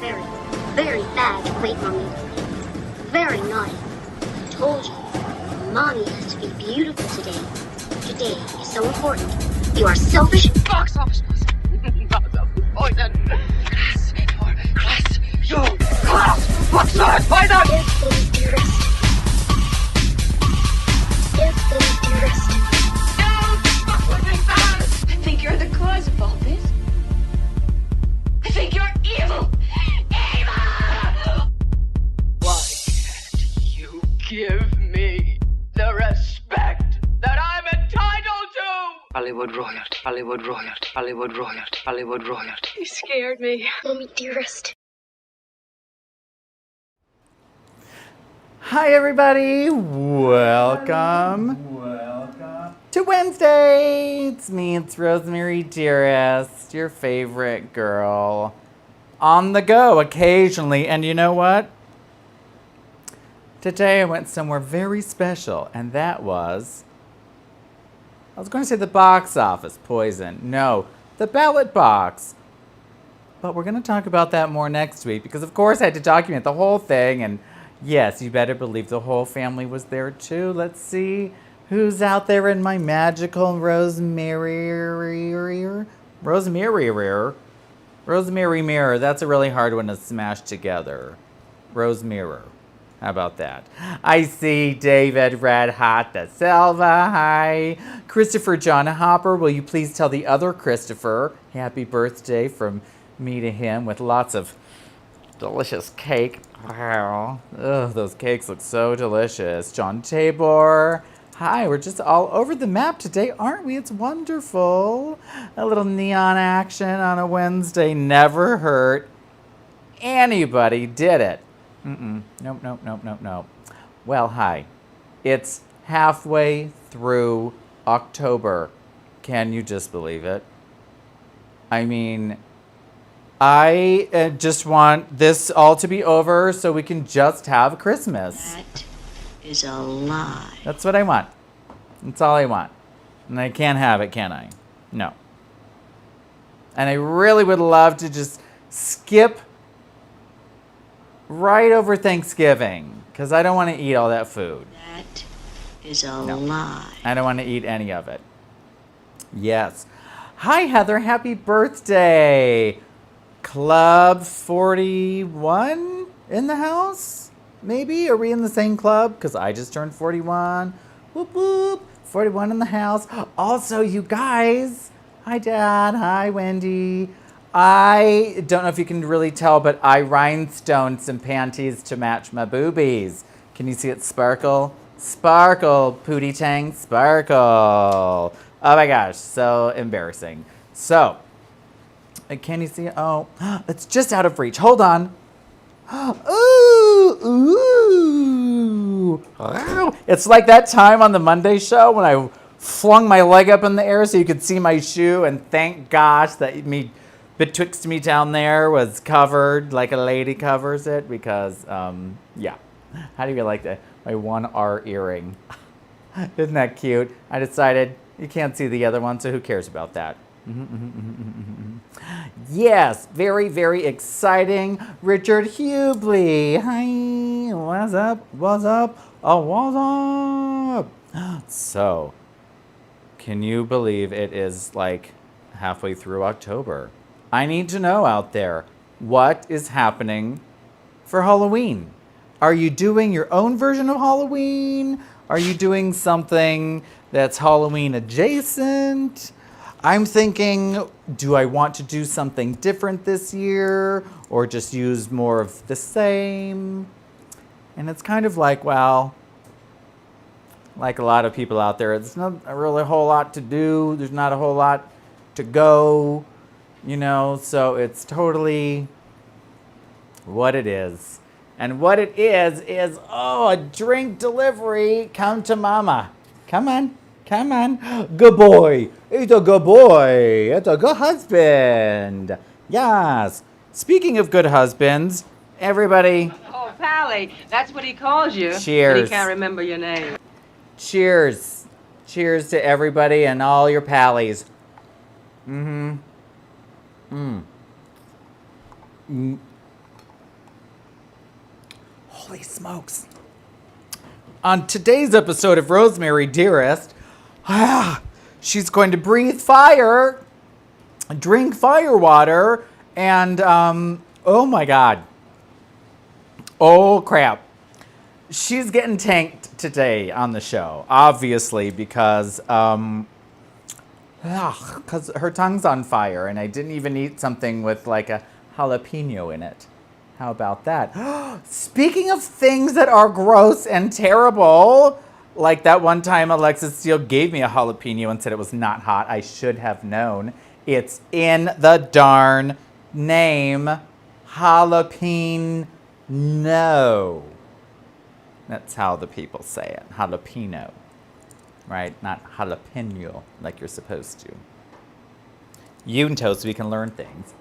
Very, very bad late, Mommy. Very naughty. Told you. Mommy has to be beautiful today. Today is so important. You are selfish. Box office poison. Poison. Class. Your class. Your class. Box office poison. Yes, baby dearest. Yes, baby dearest. Don't fuck with me, man. I think you're the cause of all this. I think you're evil. Evil! Why can't you give me the respect that I'm entitled to? Hollywood royalty, Hollywood royalty, Hollywood royalty, Hollywood royalty. You scared me. Mommy dearest. Hi everybody, welcome to Wednesday. It's me, it's Rosemary Dearest, your favorite girl. On the go occasionally, and you know what? Today I went somewhere very special, and that was, I was going to say the box office poison. No, the ballot box. But we're going to talk about that more next week, because of course I had to document the whole thing, and yes, you better believe the whole family was there too. Let's see who's out there in my magical Rosemary mirror. That's a really hard one to smash together. Rose mirror. How about that? I see David Red Hot da Silva. Hi. Christopher John Hopper. Will you please tell the other Christopher happy birthday from me to him with lots of delicious cake. Wow. Ugh, those cakes look so delicious. John Tabor. Hi, we're just all over the map today, aren't we? It's wonderful. A little neon action on a Wednesday never hurt anybody, did it? Nope. Well, hi. It's halfway through October. Can you just believe it? I mean, I just want this all to be over so we can just have Christmas. That is a lie. That's what I want. That's all I want. And I can't have it, can I? No. And I really would love to just skip right over Thanksgiving, because I don't want to eat all that food. That is a lie. I don't want to eat any of it. Yes. Hi, Heather. Happy birthday. Club 41 in the house? Maybe? Are we in the same club? Because I just turned 41. Whoop, whoop. 41 in the house. Also, you guys. Hi, Dad. Hi, Wendy. I don't know if you can really tell, but I rhinestoned some panties to match my boobies. Can you see it sparkle? Sparkle, Pootie Tang, sparkle. Oh my gosh, so embarrassing. So, can you see it? Oh, it's just out of reach. Hold on. Ooh, ooh. Wow. It's like that time on the Monday show when I flung my leg up in the air so you could see my shoe, and thank gosh that betwixt me down there was covered like a lady covers it, because, yeah. How do you like that? My 1R earring. Isn't that cute? I decided you can't see the other one, so who cares about that? Yes, very, very exciting. Richard Hubley. Hi, what's up? What's up? Oh, what's up? So, can you believe it is like halfway through October? I need to know out there, what is happening for Halloween? Are you doing your own version of Halloween? Are you doing something that's Halloween adjacent? I'm thinking, do I want to do something different this year, or just use more of the same? And it's kind of like, well, like a lot of people out there, it's not really a whole lot to do. There's not a whole lot to go, you know, so it's totally what it is. And what it is, oh, a drink delivery. Come to mama. Come on. Come on. Good boy. It's a good boy. It's a good husband. Yes. Speaking of good husbands, everybody. Oh, Pally. That's what he calls you. Cheers. But he can't remember your name. Cheers. Cheers to everybody and all your pallies. smokes. On today's episode of Rosemary Dearest, she's going to breathe fire, drink fire water, and oh my God. Oh crap. She's getting tanked today on the show, obviously, because her tongue's on fire, and I didn't even eat something with like a jalapeno in it. How about that? Speaking of things that are gross and terrible, like that one time Alexis Steele gave me a jalapeno and said it was not hot. I should have known. It's in the darn name, jalapeno. That's how the people say it, jalapeno, right? Not jalapeno like you're supposed to. You and Toast, we can learn things.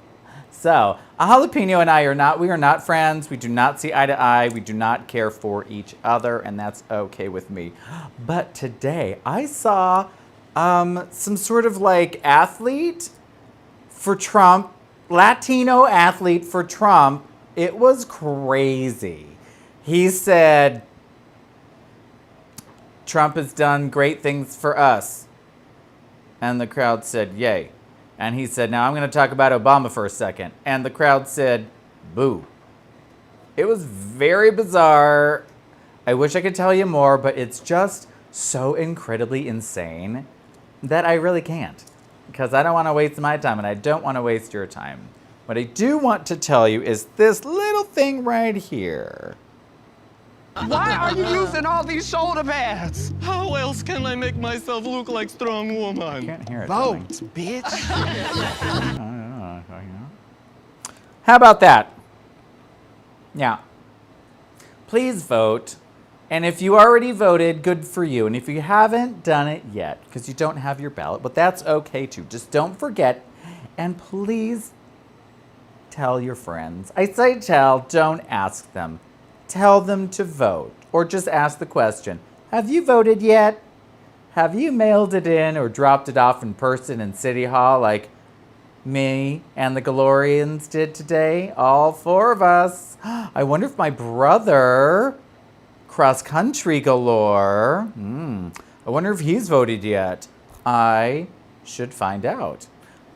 So, a jalapeno and I we are not friends. We do not see eye to eye. We do not care for each other, and that's okay with me. But today, I saw some sort of like athlete for Trump, Latino athlete for Trump. It was crazy. He said, Trump has done great things for us. And the crowd said, yay. And he said, now I'm going to talk about Obama for a second. And the crowd said, boo. It was very bizarre. I wish I could tell you more, but it's just so incredibly insane that I really can't. Because I don't want to waste my time, and I don't want to waste your time. What I do want to tell you is this little thing right here. Why are you using all these shoulder pads? How else can I make myself look like strong woman? Can't hear it. Vote, bitch. How about that? Yeah. Please vote. And if you already voted, good for you. And if you haven't done it yet, because you don't have your ballot, but that's okay too. Just don't forget. And please tell your friends. I say tell, don't ask them. Tell them to vote, or just ask the question, have you voted yet? Have you mailed it in or dropped it off in person in City Hall like me and the Galorians did today? All four of us. I wonder if my brother, cross country galore, I wonder if he's voted yet. I should find out.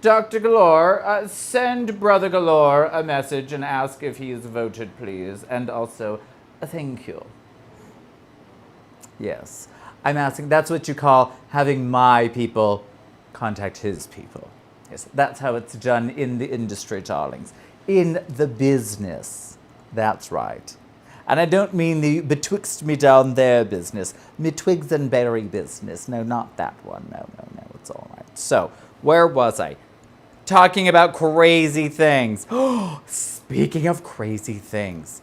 Dr. Galore, send Brother Galore a message and ask if he's voted, please. And also, thank you. Yes, I'm asking, that's what you call having my people contact his people. Yes, that's how it's done in the industry, darlings. In the business. That's right. And I don't mean the betwixt me down there business, me twigs and berry business. No, not that one. No, it's all right. So, where was I? Talking about crazy things. Speaking of crazy things,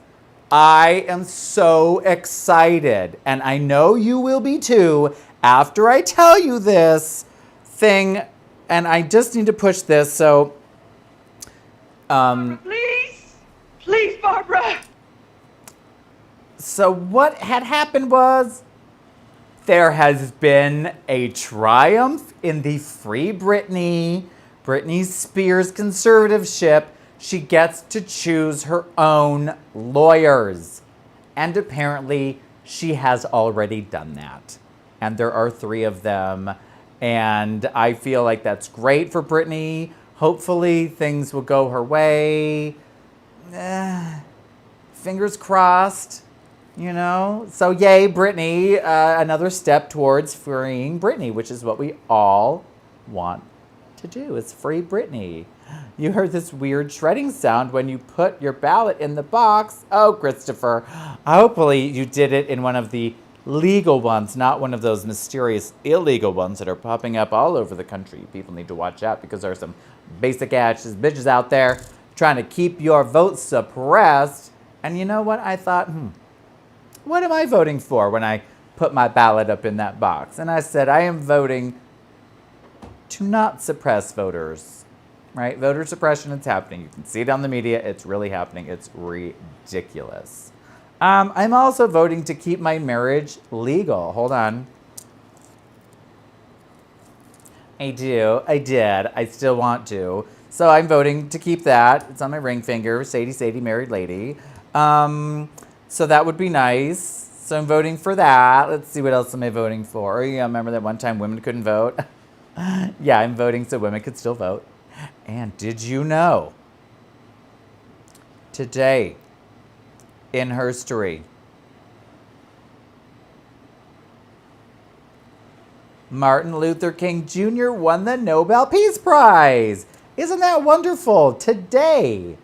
I am so excited, and I know you will be too, after I tell you this thing, and I just need to push this, so... Please, Barbara. So what had happened was, there has been a triumph in the Free Britney Spears conservatorship. She gets to choose her own lawyers. And apparently, she has already done that. And there are 3 of them. And I feel like that's great for Britney. Hopefully, things will go her way. Fingers crossed, you know? So, yay, Britney. Another step towards freeing Britney, which is what we all want to do, is free Britney. You heard this weird shredding sound when you put your ballot in the box. Oh, Christopher, hopefully you did it in one of the legal ones, not one of those mysterious illegal ones that are popping up all over the country. People need to watch out because there are some basic ass bitches out there trying to keep your vote suppressed. And you know what? I thought, what am I voting for when I put my ballot up in that box? And I said, I am voting to not suppress voters, right? Voter suppression is happening. You can see it on the media. It's really happening. It's ridiculous. I'm also voting to keep my marriage legal. Hold on. I did. I still want to. So I'm voting to keep that. It's on my ring finger. Sadie, married lady. So that would be nice. So I'm voting for that. Let's see, what else am I voting for? Yeah, remember that one time women couldn't vote? Yeah, I'm voting so women could still vote. And did you know, today in history, Martin Luther King Jr. won the Nobel Peace Prize. Isn't that wonderful? Today,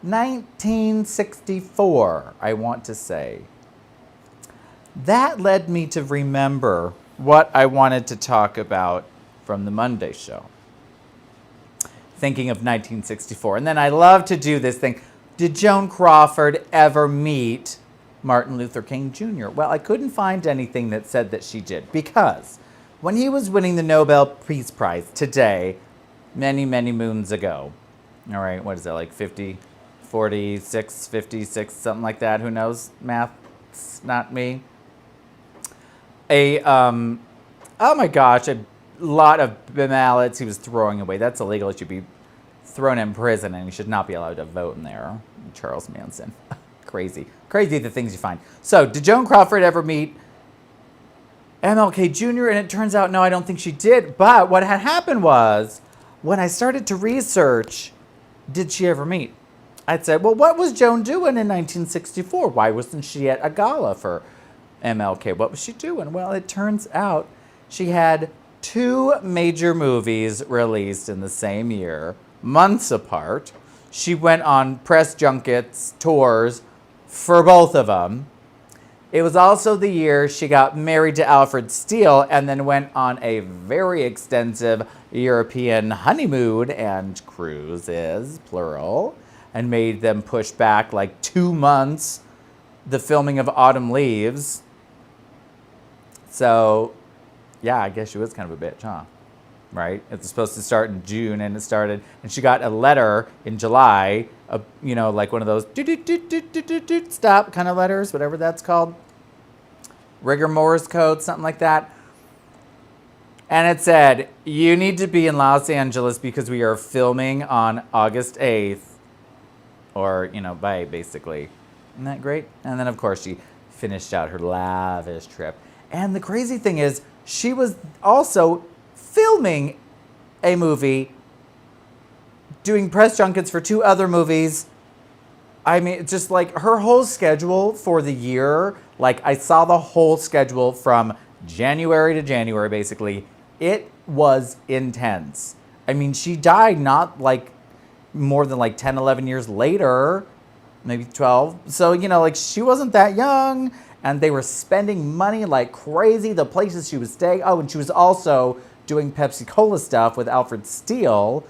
1964, I want to say. That led me to remember what I wanted to talk about from the Monday show. Thinking of 1964. And then I love to do this thing. Did Joan Crawford ever meet Martin Luther King Jr.? Well, I couldn't find anything that said that she did, because when he was winning the Nobel Peace Prize today, many, many moons ago, all right, what is that, like 50, 46, 56, something like that, who knows math's not me. Oh my gosh, a lot of ballots he was throwing away. That's illegal. He should be thrown in prison, and he should not be allowed to vote in there. Charles Manson. Crazy the things you find. So, did Joan Crawford ever meet MLK Jr.? And it turns out, no, I don't think she did. But what had happened was, when I started to research, did she ever meet? I'd say, well, what was Joan doing in 1964? Why wasn't she at a gala for MLK? What was she doing? Well, it turns out she had 2 major movies released in the same year, months apart. She went on press junkets, tours for both of them. It was also the year she got married to Alfred Steele and then went on a very extensive European honeymoon and cruises, plural, and made them push back like 2 months the filming of Autumn Leaves. So, yeah, I guess she was kind of a bitch, huh? Right? It was supposed to start in June, and it started, and she got a letter in July, like one of those stop kind of letters, whatever that's called. Rigor Morse code, something like that. And it said, you need to be in Los Angeles because we are filming on August 8th, or, by basically. Isn't that great? And then, of course, she finished out her lavish trip. And the crazy thing is, she was also filming a movie, doing press junkets for 2 other movies. I mean, just like her whole schedule for the year, like I saw the whole schedule from January to January, basically. It was intense. I mean, she died not like more than like 10, 11 years later, maybe 12. So, she wasn't that young. And they were spending money like crazy, the places she was staying. Oh, and she was also doing Pepsi Cola stuff with Alfred Steele.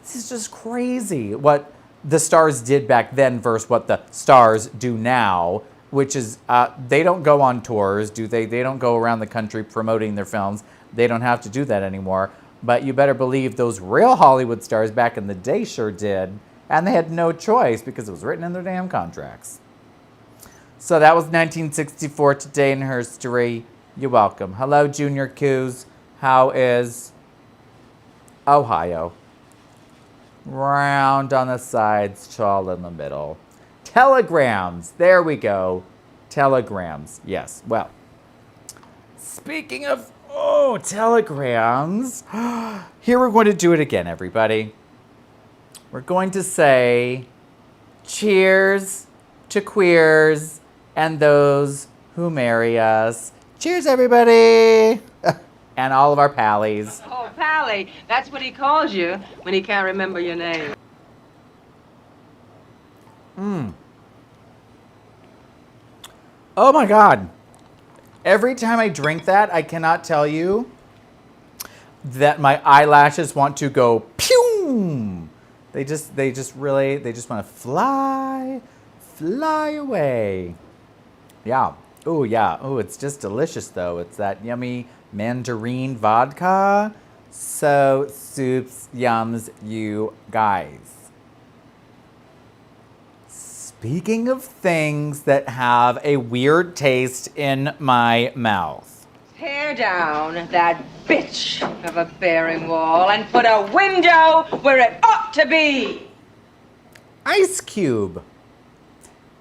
This is just crazy what the stars did back then versus what the stars do now, which is they don't go on tours, do they? They don't go around the country promoting their films. They don't have to do that anymore. But you better believe those real Hollywood stars back in the day sure did. And they had no choice because it was written in their damn contracts. So that was 1964 today in history. You're welcome. Hello, Junior Coos. How is Ohio? Round on the sides, tall in the middle. Telegrams. There we go. Telegrams. Yes. Well, speaking of, telegrams, here we're going to do it again, everybody. We're going to say cheers to queers and those who marry us. Cheers, everybody! And all of our pallies. Oh, Pally, that's what he calls you when he can't remember your name. Oh my God. Every time I drink that, I cannot tell you that my eyelashes want to go pew. They just want to fly away. Yeah. Oh, yeah. Oh, it's just delicious, though. It's that yummy mandarin vodka. So, soups, yums, you guys. Speaking of things that have a weird taste in my mouth. Tear down that bitch of a bearing wall and put a window where it ought to be. Ice Cube.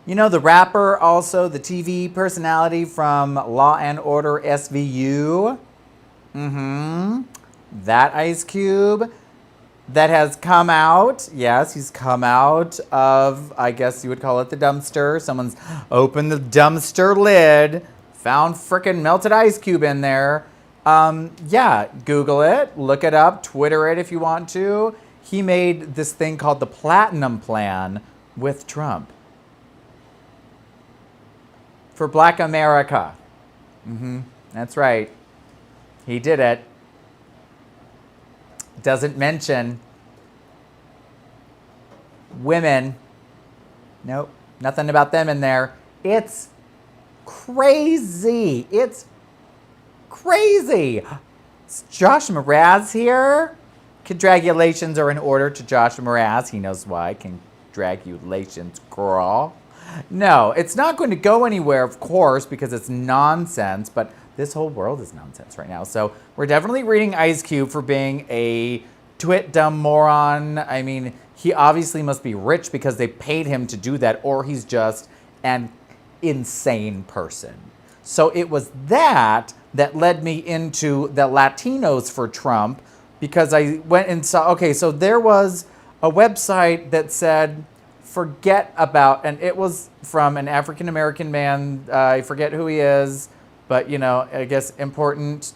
You know, the rapper, also the TV personality from Law and Order SVU. That Ice Cube that has come out. Yes, he's come out of, I guess you would call it the dumpster. Someone's opened the dumpster lid, found frickin' melted Ice Cube in there. Yeah, Google it, look it up, Twitter it if you want to. He made this thing called the Platinum Plan with Trump. For Black America. That's right. He did it. Doesn't mention women. Nope, nothing about them in there. It's crazy. It's crazy. Is Josh Mraz here? Congratulations are in order to Josh Mraz. He knows why. Congratulations, girl. No, it's not going to go anywhere, of course, because it's nonsense, but this whole world is nonsense right now. So we're definitely reading Ice Cube for being a twit dumb moron. I mean, he obviously must be rich because they paid him to do that, or he's just an insane person. So it was that led me into the Latinos for Trump, because I went and saw, okay, so there was a website that said, forget about, and it was from an African-American man, I forget who he is, but, you know, I guess important.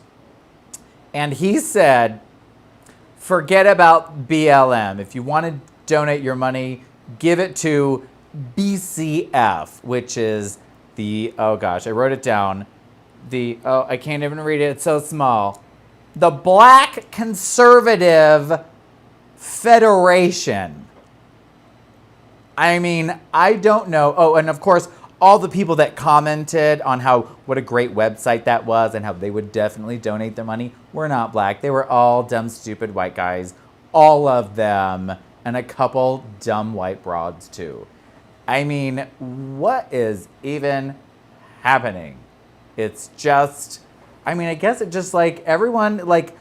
And he said, forget about BLM. If you want to donate your money, give it to BCF, which is the, oh gosh, I wrote it down. I can't even read it, it's so small. The Black Conservative Federation. I mean, I don't know. Oh, and of course, all the people that commented on what a great website that was and how they would definitely donate their money were not black. They were all dumb, stupid white guys. All of them. And a couple dumb white broads, too. I mean, what is even happening? It's just, I mean, I guess it just like everyone, like,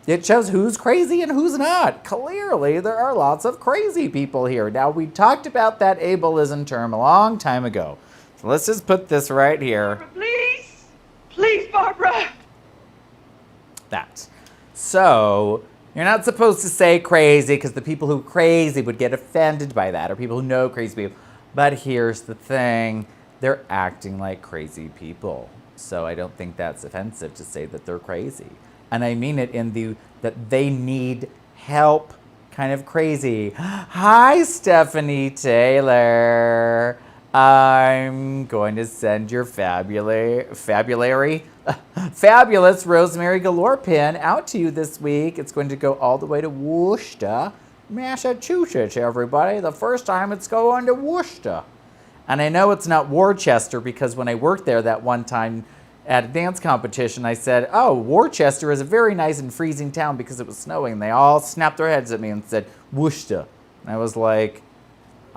it shows who's crazy and who's not. Clearly, there are lots of crazy people here. Now, we talked about that ableism term a long time ago. So let's just put this right here. Barbara, please. Please, Barbara. That. So, you're not supposed to say crazy because the people who crazy would get offended by that, or people who know crazy people. But here's the thing. They're acting like crazy people. So I don't think that's offensive to say that they're crazy. And I mean it in that they need help, kind of crazy. Hi, Stephanie Taylor. I'm going to send your fabulous Rosemary Galore pin out to you this week. It's going to go all the way to Worcester, Massachusetts, everybody. The first time it's going to Worcester. And I know it's not Worcester because when I worked there that one time at a dance competition, I said, oh, Worcester is a very nice and freezing town because it was snowing. And they all snapped their heads at me and said, Worcester. And I was like,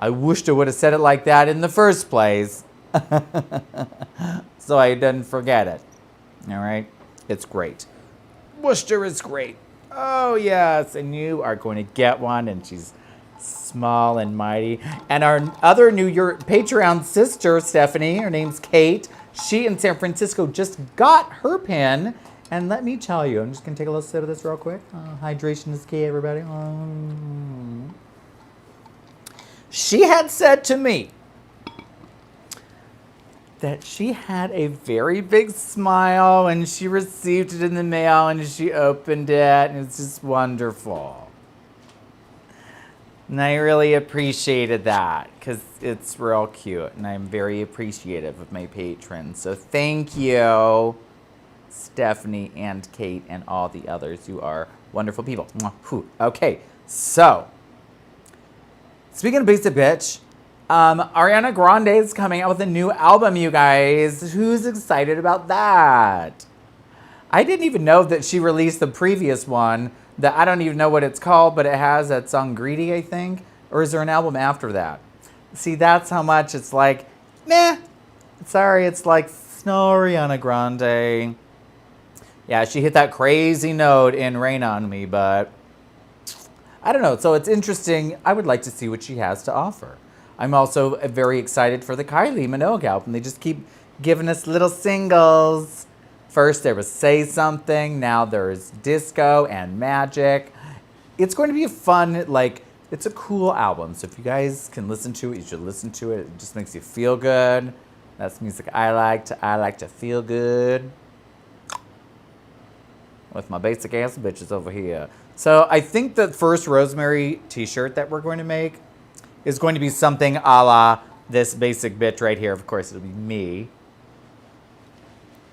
I wished I would have said it like that in the first place. So I didn't forget it. All right? It's great. Worcester is great. Oh, yes. And you are going to get one. And she's small and mighty. And our other New York Patreon sister, Stephanie, her name's Kate. She in San Francisco just got her pin. And let me tell you, I'm just going to take a little sip of this real quick. Hydration is key, everybody. She had said to me that she had a very big smile when she received it in the mail and she opened it, and it's just wonderful. And I really appreciated that because it's real cute, and I'm very appreciative of my patrons. So thank you, Stephanie and Kate and all the others. You are wonderful people. Okay, so speaking of basic bitch, Ariana Grande is coming out with a new album, you guys. Who's excited about that? I didn't even know that she released the previous one. That I don't even know what it's called, but it has that song Greedy, I think. Or is there an album after that? See, that's how much it's like, meh. Sorry, it's like, no, Ariana Grande. Yeah, she hit that crazy note in Rain on Me, but I don't know. So it's interesting. I would like to see what she has to offer. I'm also very excited for the Kylie Minogue album. They just keep giving us little singles. First there was Say Something, now there's Disco and Magic. It's going to be a fun, like, it's a cool album. So if you guys can listen to it, you should listen to it. It just makes you feel good. That's music I like to feel good. With my basic ass bitches over here. So I think the first Rosemary t-shirt that we're going to make is going to be something a la this basic bitch right here. Of course, it'll be me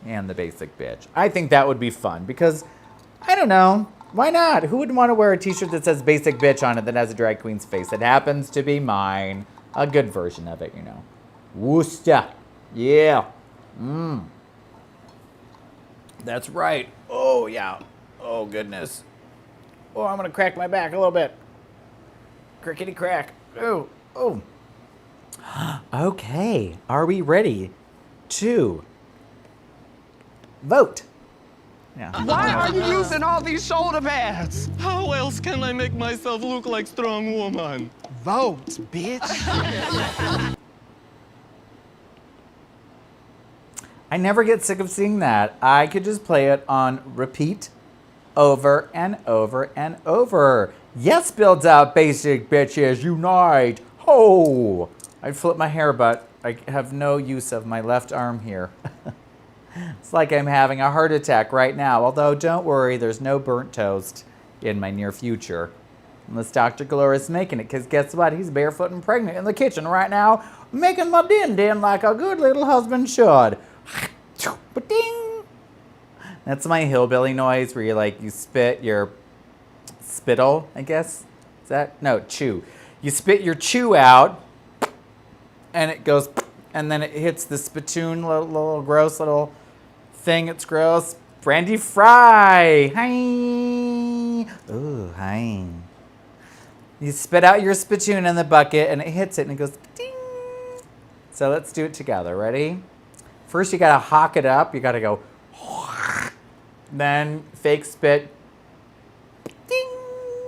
and the basic bitch. I think that would be fun because, I don't know, why not? Who would want to wear a t-shirt that says basic bitch on it that has a drag queen's face? It happens to be mine. A good version of it, you know. Worcester. Yeah. That's right. Oh, yeah. Oh, goodness. Oh, I'm going to crack my back a little bit. Crickety crack. Oh, oh. Okay. Are we ready to vote? Yeah. Why are you using all these shoulder pads? How else can I make myself look like strong woman? Vote, bitch. I never get sick of seeing that. I could just play it on repeat over and over and over. Yes, builds out basic bitches unite. Ho! I flip my hair, but I have no use of my left arm here. It's like I'm having a heart attack right now. Although, don't worry, there's no burnt toast in my near future. Unless Dr. Galore is making it, because guess what? He's barefoot and pregnant in the kitchen right now, making my din-din like a good little husband should. Ba-ding! That's my hillbilly noise where you spit your spittle, I guess. Is that? No, chew. You spit your chew out, and it goes, and then it hits the spittoon, little gross little thing. It's gross. Brandy Fry. Hi. Ooh, hi. You spit out your spittoon in the bucket, and it hits it, and it goes, ding. So let's do it together. Ready? First, you gotta hawk it up. You gotta go, then fake spit, ding.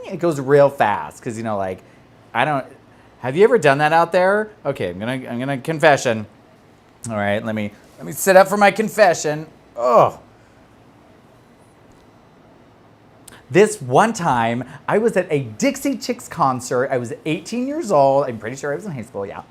It goes real fast because I don't. Have you ever done that out there? Okay, I'm gonna confession. All right, let me sit up for my confession. Oh. This one time, I was at a Dixie Chicks concert. I was 18 years old. I'm pretty sure I was in high school, yeah.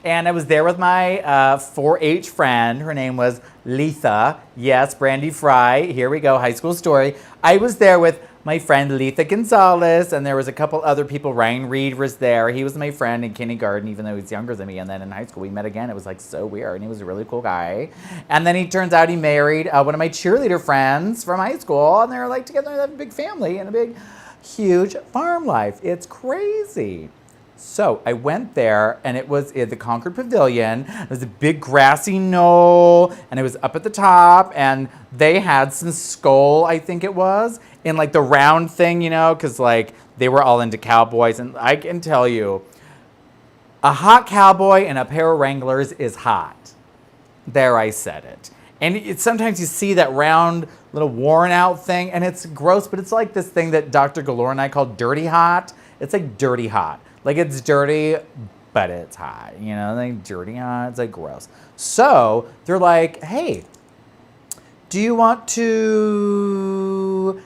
And I was there with my 4-H friend. Her name was Letha. Yes, Brandy Fry. Here we go, high school story. I was there with my friend Letha Gonzalez, and there was a couple other people. Ryan Reed was there. He was my friend in kindergarten, even though he was younger than me. And then in high school, we met again. It was so weird, and he was a really cool guy. And then he turns out he married one of my cheerleader friends from high school, and they're together, they have a big family and a big, huge farm life. It's crazy. So I went there, and it was at the Concord Pavilion. It was a big grassy knoll, and it was up at the top, and they had some Skool, I think it was, in the round thing, because they were all into cowboys. And I can tell you, a hot cowboy in a pair of Wranglers is hot. There, I said it. And sometimes you see that round little worn out thing, and it's gross, but it's like this thing that Dr. Galore and I call dirty hot. It's like dirty hot. It's dirty, but it's hot. Dirty hot, it's gross. So they're like, hey, do you want to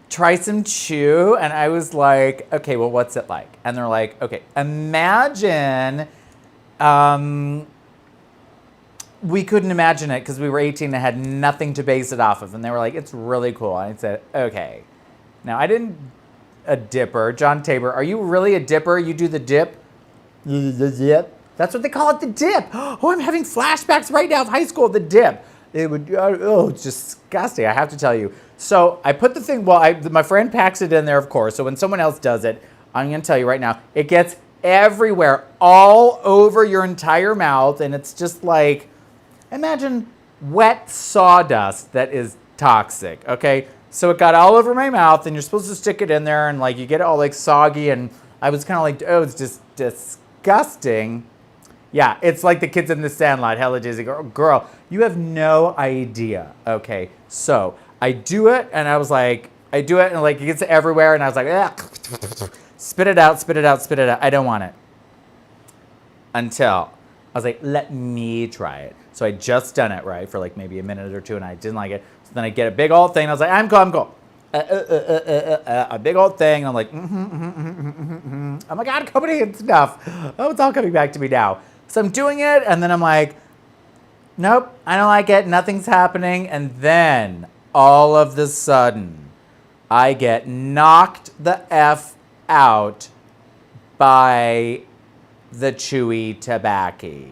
try some chew? And I was like, okay, well, what's it like? And they're like, okay, imagine, we couldn't imagine it because we were 18 and had nothing to base it off of. And they were like, it's really cool. And I said, okay. Now, I didn't a dipper. John Tabor, are you really a dipper? You do the dip? The dip? That's what they call it, the dip. Oh, I'm having flashbacks right now of high school, the dip. It would, it's disgusting, I have to tell you. So I put the thing, my friend packs it in there, of course. So when someone else does it, I'm going to tell you right now, it gets everywhere, all over your entire mouth. And it's just imagine wet sawdust that is toxic, okay? So it got all over my mouth, and you're supposed to stick it in there, and you get it all soggy, and I was kind of oh, it's just disgusting. Yeah, it's like the kids in the Sandlot, hella dizzy. Girl, you have no idea, okay? So I do it, and I was I do it, and it gets everywhere, and I was spit it out, spit it out, spit it out. I don't want it. until I was like, let me try it. So I just done it, right, for like maybe a minute or two, and I didn't like it. So then I get a big old thing, and I was like, I'm cool. A big old thing, and I'm like, oh my God, comedy and stuff. Oh, it's all coming back to me now. So I'm doing it, and then I'm like, nope, I don't like it. Nothing's happening. And then all of the sudden, I get knocked the F out by the chewy tobacco.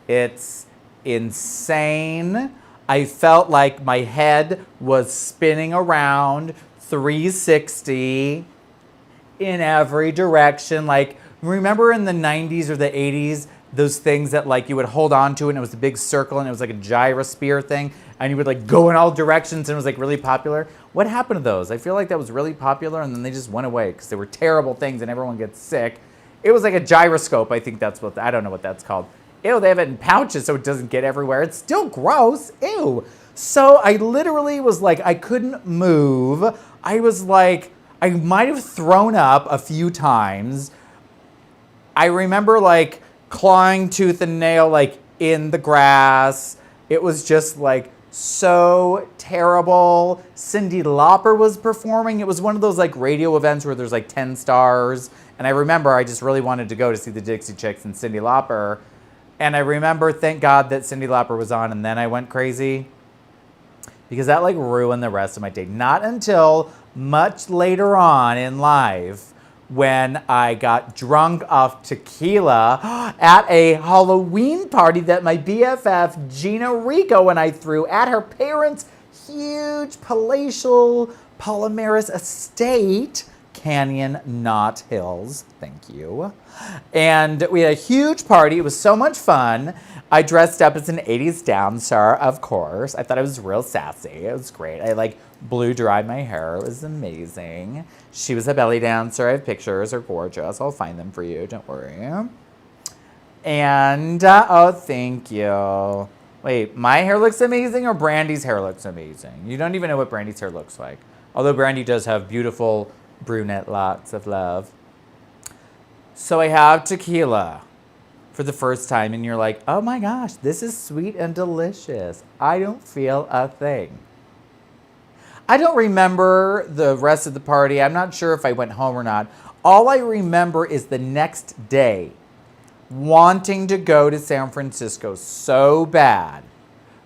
It's insane. I felt like my head was spinning around 360 in every direction. Like, remember in the 90s or the 80s, those things that like you would hold on to and it was a big circle and it was like a gyrosphere thing and you would like go in all directions and it was like really popular? What happened to those? I feel like that was really popular and then they just went away because they were terrible things and everyone gets sick. It was like a gyroscope. I think that's what, I don't know what that's called. Ew, they have it in pouches so it doesn't get everywhere. It's still gross. Ew. So I literally was like, I couldn't move. I was like, I might have thrown up a few times. I remember like clawing tooth and nail like in the grass. It was just like so terrible. Cyndi Lauper was performing. It was one of those like radio events where there's like 10 stars. And I remember I just really wanted to go to see the Dixie Chicks and Cyndi Lauper. And I remember, thank God that Cyndi Lauper was on, and then I went crazy because that like ruined the rest of my day. Not until much later on in life when I got drunk off tequila at a Halloween party that my BFF Gina Rico and I threw at her parents' huge palatial Palomares estate. Canyon, not Hills. Thank you. And we had a huge party. It was so much fun. I dressed up as an 80s dancer, of course. I thought I was real sassy. It was great. I like blew dried my hair. It was amazing. She was a belly dancer. I have pictures. They're gorgeous. I'll find them for you. Don't worry. And, oh, thank you. Wait, my hair looks amazing or Brandy's hair looks amazing? You don't even know what Brandy's hair looks like. Although Brandy does have beautiful brunette locks of love. So I have tequila for the first time and you're like, oh my gosh, this is sweet and delicious. I don't feel a thing. I don't remember the rest of the party. I'm not sure if I went home or not. All I remember is the next day wanting to go to San Francisco so bad.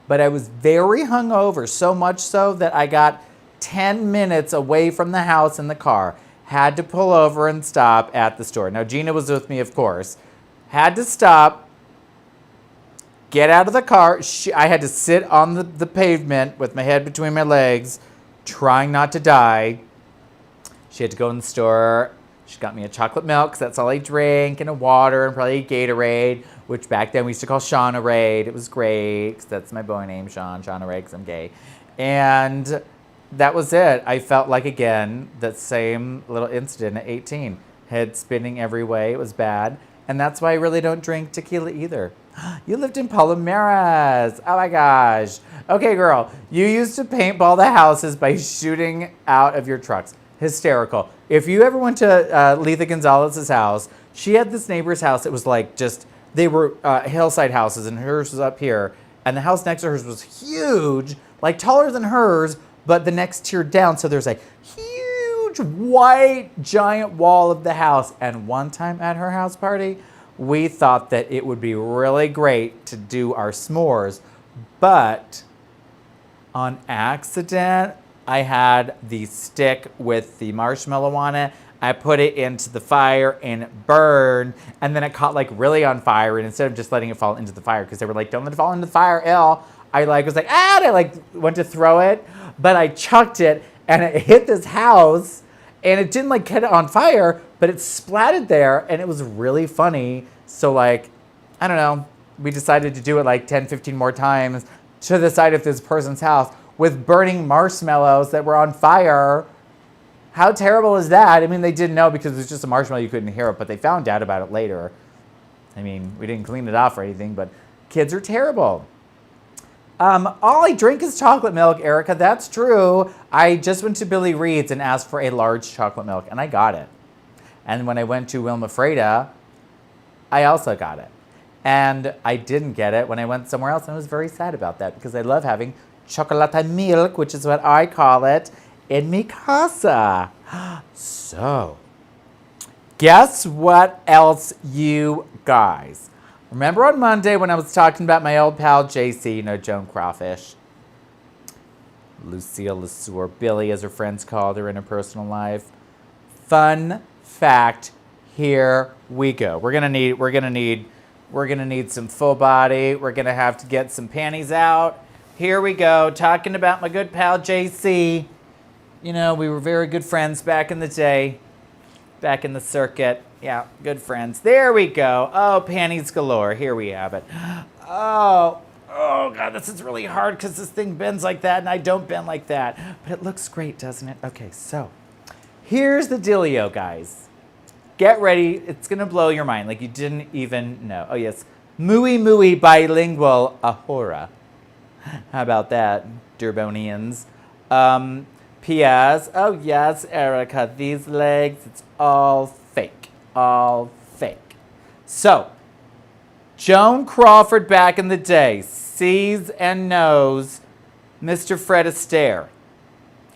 But I was very hungover, so much so that I got 10 minutes away from the house in the car. Had to pull over and stop at the store. Now, Gina was with me, of course. Had to stop, get out of the car. I had to sit on the pavement with my head between my legs, trying not to die. She had to go in the store. She got me a chocolate milk, because that's all I drink, and a water, and probably a Gatorade, which back then we used to call Shauna-Raid. It was great, because that's my boy name, Shauna-Raid, because I'm gay. And that was it. I felt like, again, that same little incident at 18. Head spinning every way. It was bad. And that's why I really don't drink tequila either. You lived in Palomares. Oh my gosh. Okay, girl. You used to paintball the houses by shooting out of your trucks. Hysterical. If you ever went to Letha Gonzalez's house, she had this neighbor's house. It was like just, they were hillside houses and hers was up here. And the house next to hers was huge, like taller than hers, but the next tier down, so there's a huge white giant wall of the house. And one time at her house party, we thought that it would be really great to do our s'mores, but on accident, I had the stick with the marshmallow on it. I put it into the fire and it burned, and then it caught like really on fire. And instead of just letting it fall into the fire, because they were like, don't let it fall into the fire, ill. I like was like, ah, and I like went to throw it, but I chucked it and it hit this house and it didn't like catch it on fire, but it splatted there and it was really funny. So like, I don't know, we decided to do it like 10, 15 more times to the side of this person's house with burning marshmallows that were on fire. How terrible is that? I mean, they didn't know because it was just a marshmallow, you couldn't hear it, but they found out about it later. I mean, we didn't clean it off or anything, but kids are terrible. All I drink is chocolate milk, Erica. That's true. I just went to Billy Reed's and asked for a large chocolate milk, and I got it. And when I went to Wilma Freda, I also got it. And I didn't get it when I went somewhere else, and I was very sad about that because I love having chocolate milk, which is what I call it, in mi casa. So, guess what else, you guys? Remember on Monday when I was talking about my old pal JC, Joan Crawfish? Lucille LeSueur, Billy, as her friends called her in her personal life. Fun fact, here we go. We're gonna need some full body. We're gonna have to get some panties out. Here we go, talking about my good pal JC. We were very good friends back in the day, back in the circuit. Yeah, good friends. There we go. Oh, panties galore. Here we have it. Oh God, this is really hard because this thing bends like that and I don't bend like that. But it looks great, doesn't it? Okay, so here's the dealio, guys. Get ready. It's going to blow your mind like you didn't even know. Oh, yes. Muy, muy bilingual ahora. How about that, Durbonians? P.S. Oh, yes, Erica, these legs, it's all fake. All fake. So, Joan Crawford back in the day sees and knows Mr. Fred Astaire.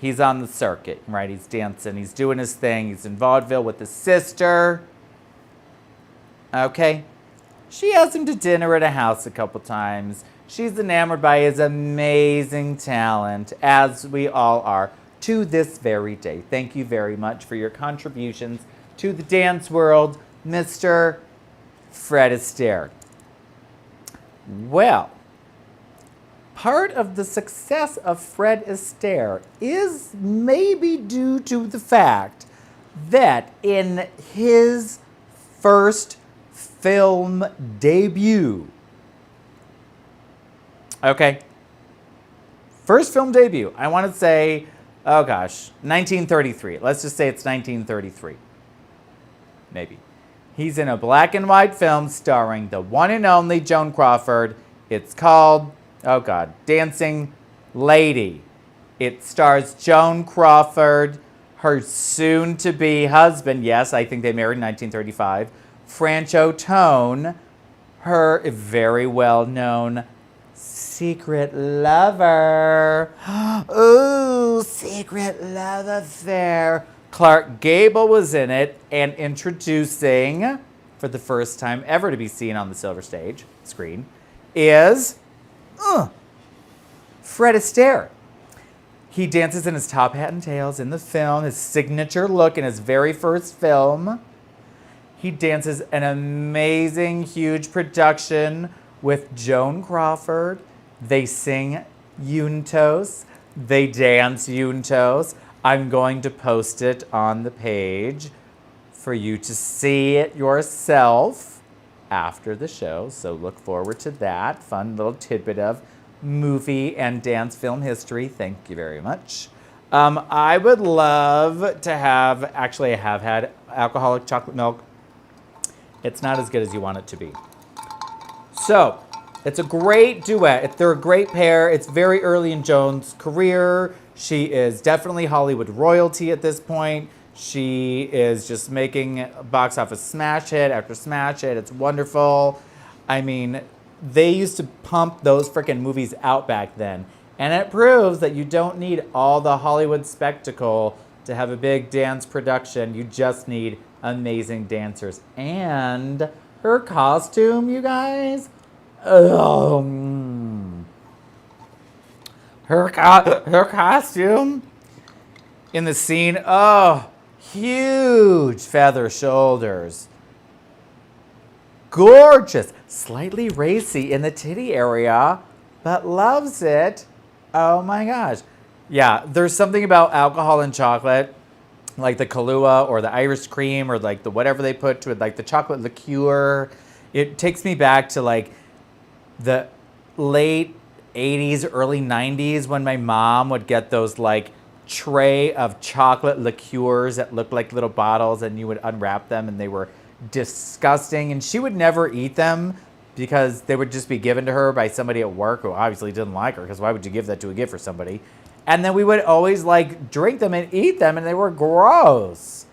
He's on the circuit, right? He's dancing. He's doing his thing. He's in vaudeville with his sister. Okay? She has him to dinner at a house a couple times. She's enamored by his amazing talent, as we all are, to this very day. Thank you very much for your contributions to the dance world, Mr. Fred Astaire. Well, part of the success of Fred Astaire is maybe due to the fact that in his first film debut, first film debut, I want to say, 1933. Let's just say it's 1933. Maybe. He's in a black and white film starring the one and only Joan Crawford. It's called, Dancing Lady. It stars Joan Crawford, her soon-to-be husband, yes, I think they married in 1935, Francho Tone, her very well-known secret lover. Ooh, secret love affair. Clark Gable was in it, and introducing, for the first time ever to be seen on the silver stage screen, is Fred Astaire. He dances in his top hat and tails in the film, his signature look in his very first film. He dances an amazing, huge production with Joan Crawford. They sing Juntos. They dance Juntos. I'm going to post it on the page for you to see it yourself after the show. So look forward to that. Fun little tidbit of movie and dance film history. Thank you very much. I would love to have, actually I have had alcoholic chocolate milk. It's not as good as you want it to be. So, it's a great duet. They're a great pair. It's very early in Joan's career. She is definitely Hollywood royalty at this point. She is just making box office smash hit after smash hit. It's wonderful. I mean, they used to pump those freaking movies out back then. And it proves that you don't need all the Hollywood spectacle to have a big dance production. You just need amazing dancers. And her costume, you guys. Her costume in the scene, huge feather shoulders. Gorgeous, slightly racy in the titty area, but loves it. Oh my gosh. Yeah, there's something about alcohol and chocolate, like the Kahlua or the Irish cream or like the whatever they put to it, like the chocolate liqueur. It takes me back to like the late 80s, early 90s when my mom would get those like tray of chocolate liqueurs that looked like little bottles and you would unwrap them and they were disgusting. And she would never eat them because they would just be given to her by somebody at work who obviously didn't like her, because why would you give that to a gift for somebody? And then we would always like drink them and eat them and they were gross.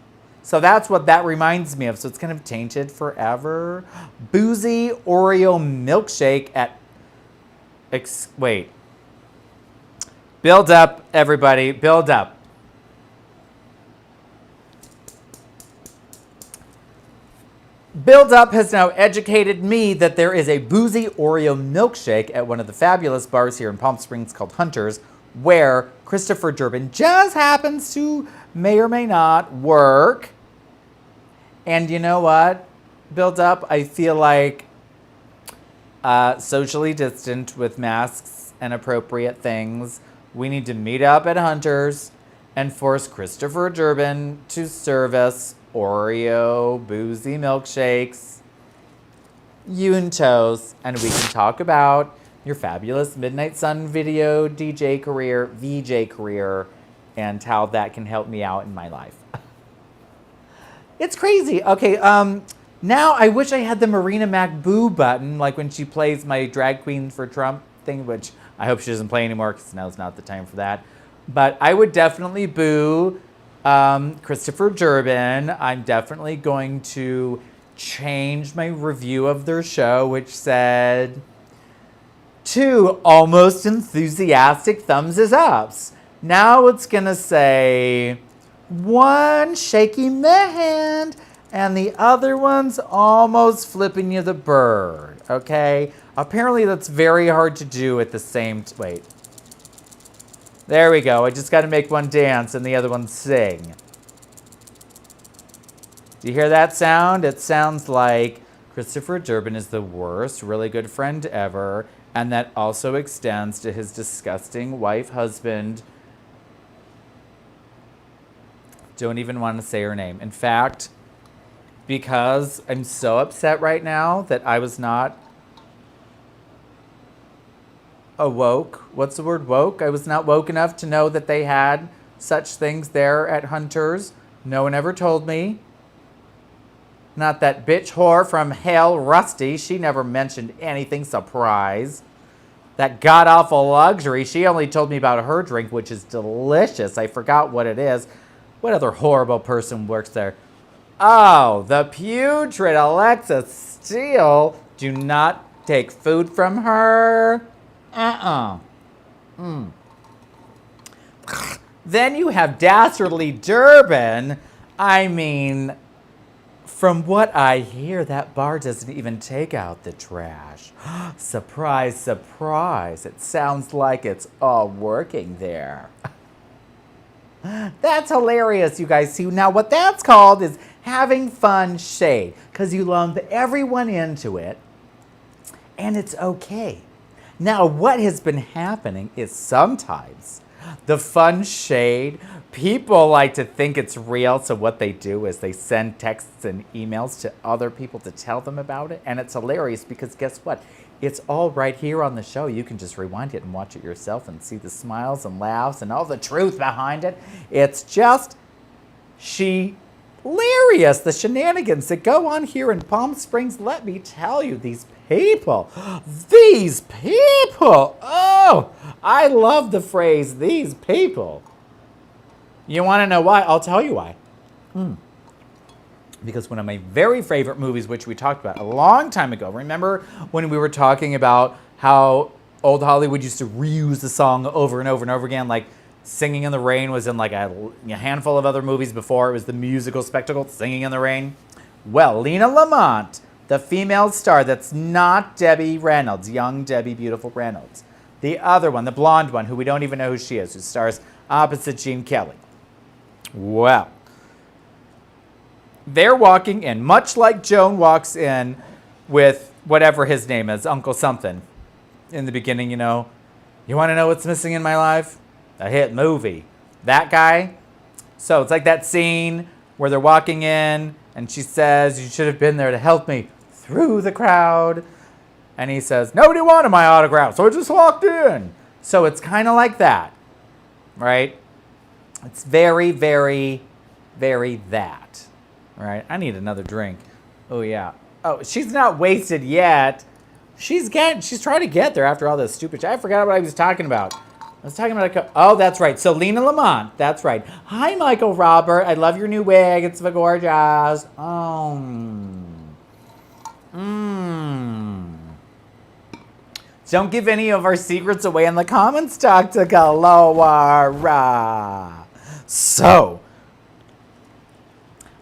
So that's what that reminds me of. So it's kind of tainted forever. Boozy Oreo milkshake at... wait. Build up, everybody. Build up. Build Up has now educated me that there is a boozy Oreo milkshake at one of the fabulous bars here in Palm Springs called Hunter's, where Christopher Durbin just happens to may or may not work. And you know what? Build Up, I feel like socially distant with masks and appropriate things. We need to meet up at Hunter's and force Christopher Durbin to serve us Oreo boozy milkshakes, you and toast, and we can talk about your fabulous Midnight Sun video DJ career, VJ career, and how that can help me out in my life. It's crazy. Okay, now I wish I had the Marina McBoo button, like when she plays my Drag Queen for Trump thing, which I hope she doesn't play anymore because now's not the time for that. But I would definitely boo Christopher Durbin. I'm definitely going to change my review of their show, which said 2 almost enthusiastic thumbs is ups. Now it's going to say 1 shaking the hand and the other one's almost flipping you the bird. Okay? Apparently that's very hard to do at the same wait. There we go. I just got to make one dance and the other one sing. Do you hear that sound? It sounds like Christopher Durbin is the worst really good friend ever, and that also extends to his disgusting wife, husband. Don't even want to say her name. In fact, because I'm so upset right now that I was not awoke. What's the word? Woke? I was not woke enough to know that they had such things there at Hunter's. No one ever told me. Not that bitch whore from hell, Rusty. She never mentioned anything. Surprise. That god-awful luxury. She only told me about her drink, which is delicious. I forgot what it is. What other horrible person works there? Oh, the putrid Alexa Steele. Do not take food from her. Then you have Dastardly Durbin. I mean, from what I hear, that bar doesn't even take out the trash. Surprise, surprise. It sounds like it's all working there. That's hilarious, you guys see. Now, what that's called is having fun shade, because you lump everyone into it, and it's okay. Now, what has been happening is sometimes the fun shade, people like to think it's real, so what they do is they send texts and emails to other people to tell them about it, and it's hilarious because guess what? It's all right here on the show. You can just rewind it and watch it yourself and see the smiles and laughs and all the truth behind it. It's just hilarious, the shenanigans that go on here in Palm Springs. Let me tell you, these people, oh, I love the phrase, these people. You want to know why? I'll tell you why. Because one of my very favorite movies, which we talked about a long time ago, remember when we were talking about how old Hollywood used to reuse the song over and over and over again, like Singing in the Rain was in like a handful of other movies before it was the musical spectacle Singing in the Rain? Well, Lena Lamont, the female star that's not Debbie Reynolds, young Debbie Beautiful Reynolds. The other one, the blonde one, who we don't even know who she is, who stars opposite Gene Kelly. Well, they're walking in, much like Joan walks in with whatever his name is, Uncle Something. In the beginning, you know, you want to know what's missing in my life? A hit movie. That guy. So it's like that scene where they're walking in and she says, you should have been there to help me through the crowd. And he says, nobody wanted my autograph, so I just walked in. So it's kind of like that, right? It's very, very, very that, right? I need another drink. Oh, yeah. Oh, she's not wasted yet. She's trying to get there after all this stupid shit. I forgot what I was talking about. I was talking about oh, that's right. So Lena Lamont, that's right. Hi, Michael Robert. I love your new wig. It's so gorgeous. Don't give any of our secrets away in the comments, Dr. Galora. So,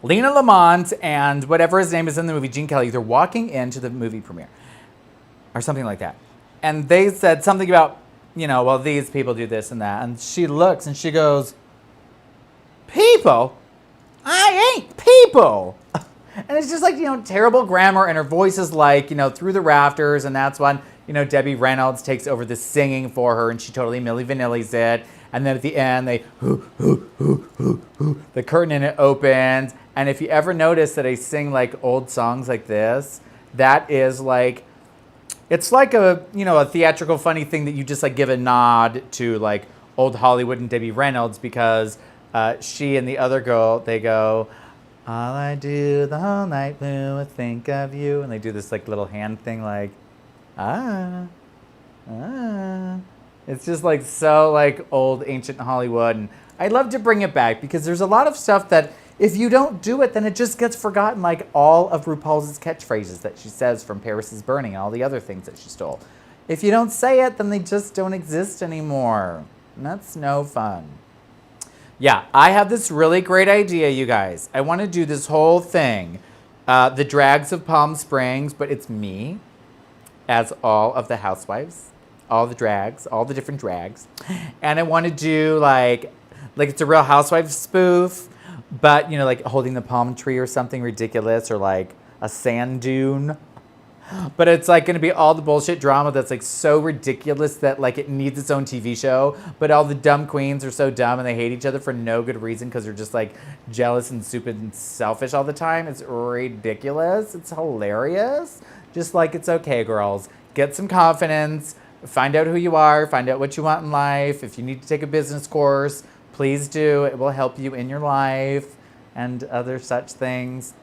Lena Lamont and whatever his name is in the movie, Gene Kelly, they're walking into the movie premiere or something like that. And they said something about, well, these people do this and that. And she looks and she goes, people? I ain't people. And it's just like, terrible grammar. And her voice is like, through the rafters. And that's when, Debbie Reynolds takes over the singing for her. And she totally Milli Vanilli's it. And then at the end, the curtain in it opens. And if you ever notice that I sing like old songs like this, that is like, it's like a theatrical funny thing that you just like give a nod to like old Hollywood and Debbie Reynolds, because she and the other girl, they go, all I do the whole night blue is think of you. And they do this like little hand thing like, It's just like so like old ancient Hollywood. And I'd love to bring it back because there's a lot of stuff that if you don't do it, then it just gets forgotten, like all of RuPaul's catchphrases that she says from Paris is Burning and all the other things that she stole. If you don't say it, then they just don't exist anymore. And that's no fun. Yeah, I have this really great idea, you guys. I want to do this whole thing, the Drags of Palm Springs, but it's me as all of the housewives, all the drags, all the different drags. And I want to do like it's a Real Housewives spoof, but, like holding the palm tree or something ridiculous, or like a sand dune. But it's like going to be all the bullshit drama that's like so ridiculous that like it needs its own TV show. But all the dumb queens are so dumb and they hate each other for no good reason because they're just like jealous and stupid and selfish all the time. It's ridiculous. It's hilarious. Just like it's okay, girls. Get some confidence. Find out who you are. Find out what you want in life. If you need to take a business course, please do. It will help you in your life and other such things.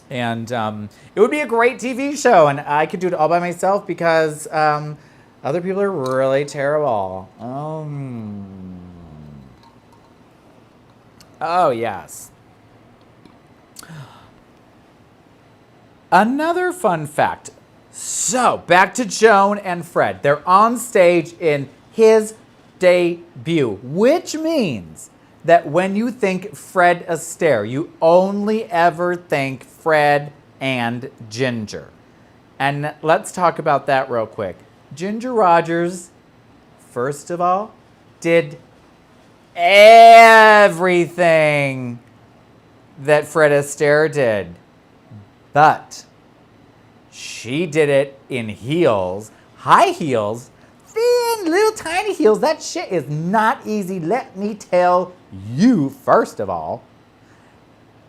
And it would be a great TV show, and I could do it all by myself because other people are really terrible. Oh, yes. Another fun fact. So, back to Joan and Fred. They're on stage in his debut, which means that when you think Fred Astaire, you only ever think Fred and Ginger. And let's talk about that real quick. Ginger Rogers, first of all, did everything that Fred Astaire did. But she did it in heels, high heels, thin little tiny heels. That shit is not easy, let me tell you, first of all.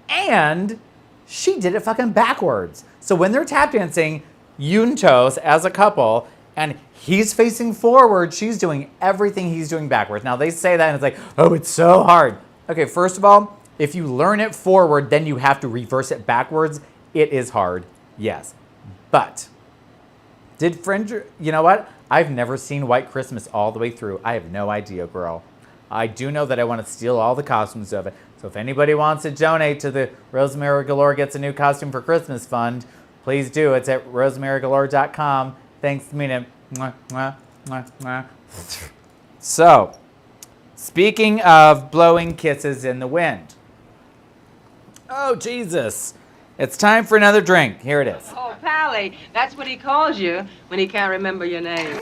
And she did it fucking backwards. So when they're tap dancing, Yuntos as a couple, and he's facing forward, she's doing everything he's doing backwards. Now they say that and it's like, oh, it's so hard. Okay, first of all, if you learn it forward, then you have to reverse it backwards. It is hard, yes. But did Fringe, you know what? I've never seen White Christmas all the way through. I have no idea, girl. I do know that I want to steal all the costumes of it. So if anybody wants to donate to the Rosemary Galore Gets a New Costume for Christmas Fund, please do. It's at rosemarygalore.com. Thanks, Mina. Mwah, mwah, mwah, mwah. So, speaking of blowing kisses in the wind. Oh, Jesus. It's time for another drink. Here it is. Oh, Pally, that's what he calls you when he can't remember your name.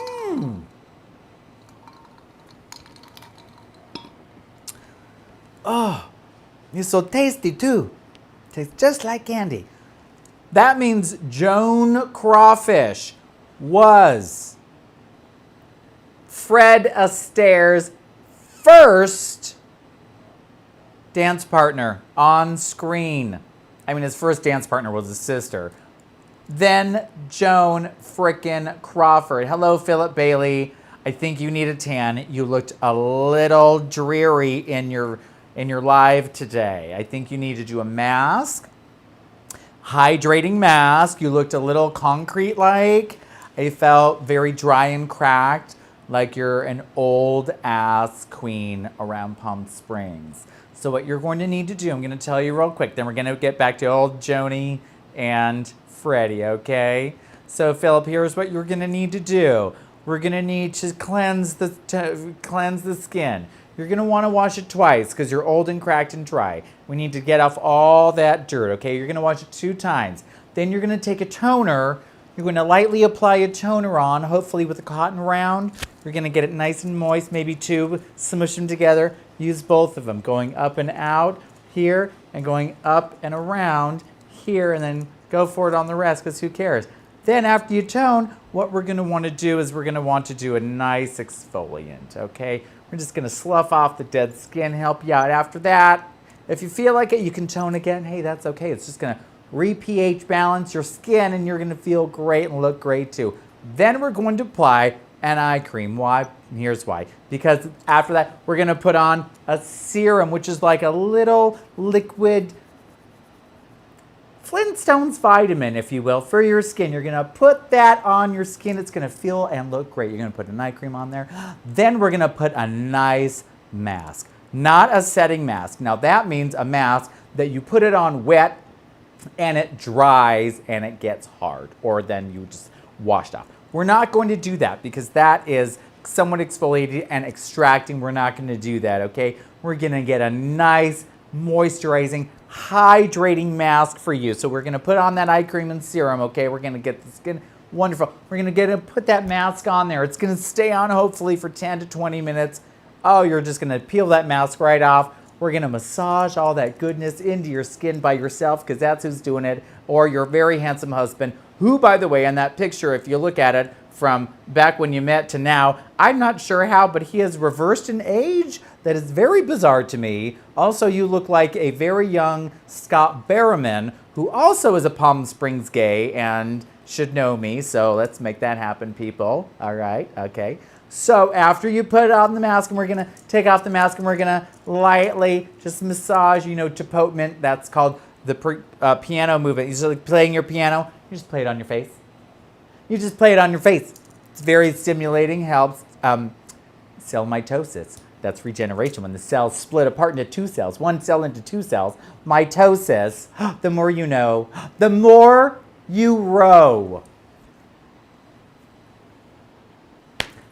Oh, it's so tasty too. Tastes just like candy. That means Joan Crawfish was Fred Astaire's first dance partner on screen. I mean, his first dance partner was his sister. Then Joan frickin' Crawford. Hello, Philip Bailey. I think you need a tan. You looked a little dreary in your live today. I think you need to do a mask. Hydrating mask. You looked a little concrete-like. I felt very dry and cracked. like you're an old ass queen around Palm Springs. So what you're going to need to do, I'm going to tell you real quick, then we're going to get back to old Joni and Freddie, okay? So Philip, here's what you're going to need to do. We're going to need to cleanse the skin. You're going to want to wash it twice because you're old and cracked and dry. We need to get off all that dirt, okay? You're going to wash it 2 times. Then you're going to take a toner. You're going to lightly apply a toner on, hopefully with a cotton round. You're going to get it nice and moist, maybe 2, smush them together. Use both of them, going up and out here and going up and around here, and then go for it on the rest because who cares? Then after you tone, what we're going to want to do is we're going to want to do a nice exfoliant, okay? We're just going to slough off the dead skin, help you out. After that, if you feel like it, you can tone again. Hey, that's okay. It's just going to re-pH balance your skin, and you're going to feel great and look great too. Then we're going to apply an eye cream. Why? Here's why. Because after that, we're going to put on a serum, which is like a little liquid Flintstones vitamin, if you will, for your skin. You're going to put that on your skin. It's going to feel and look great. You're going to put an eye cream on there. Then we're going to put a nice mask, not a setting mask. Now that means a mask that you put it on wet and it dries and it gets hard, or then you just wash it off. We're not going to do that because that is somewhat exfoliating and extracting. We're not going to do that, okay? We're going to get a nice moisturizing, hydrating mask for you. So we're going to put on that eye cream and serum, okay? We're going to get the skin wonderful. We're going to put that mask on there. It's going to stay on hopefully for 10 to 20 minutes. Oh, you're just going to peel that mask right off. We're going to massage all that goodness into your skin by yourself because that's who's doing it, or your very handsome husband, who, by the way, in that picture, if you look at it from back when you met to now, I'm not sure how, but he has reversed in age. That is very bizarre to me. Also, you look like a very young Scott Barrowman, who also is a Palm Springs gay and should know me. So let's make that happen, people. All right, okay. So after you put on the mask, and we're going to take off the mask, and we're going to lightly just massage, tapotement. That's called the piano movement. You're just like playing your piano. You just play it on your face. You just play it on your face. It's very stimulating, helps cell mitosis. That's regeneration. When the cells split apart into 2 cells, 1 cell into 2 cells, mitosis, the more you know, the more you row.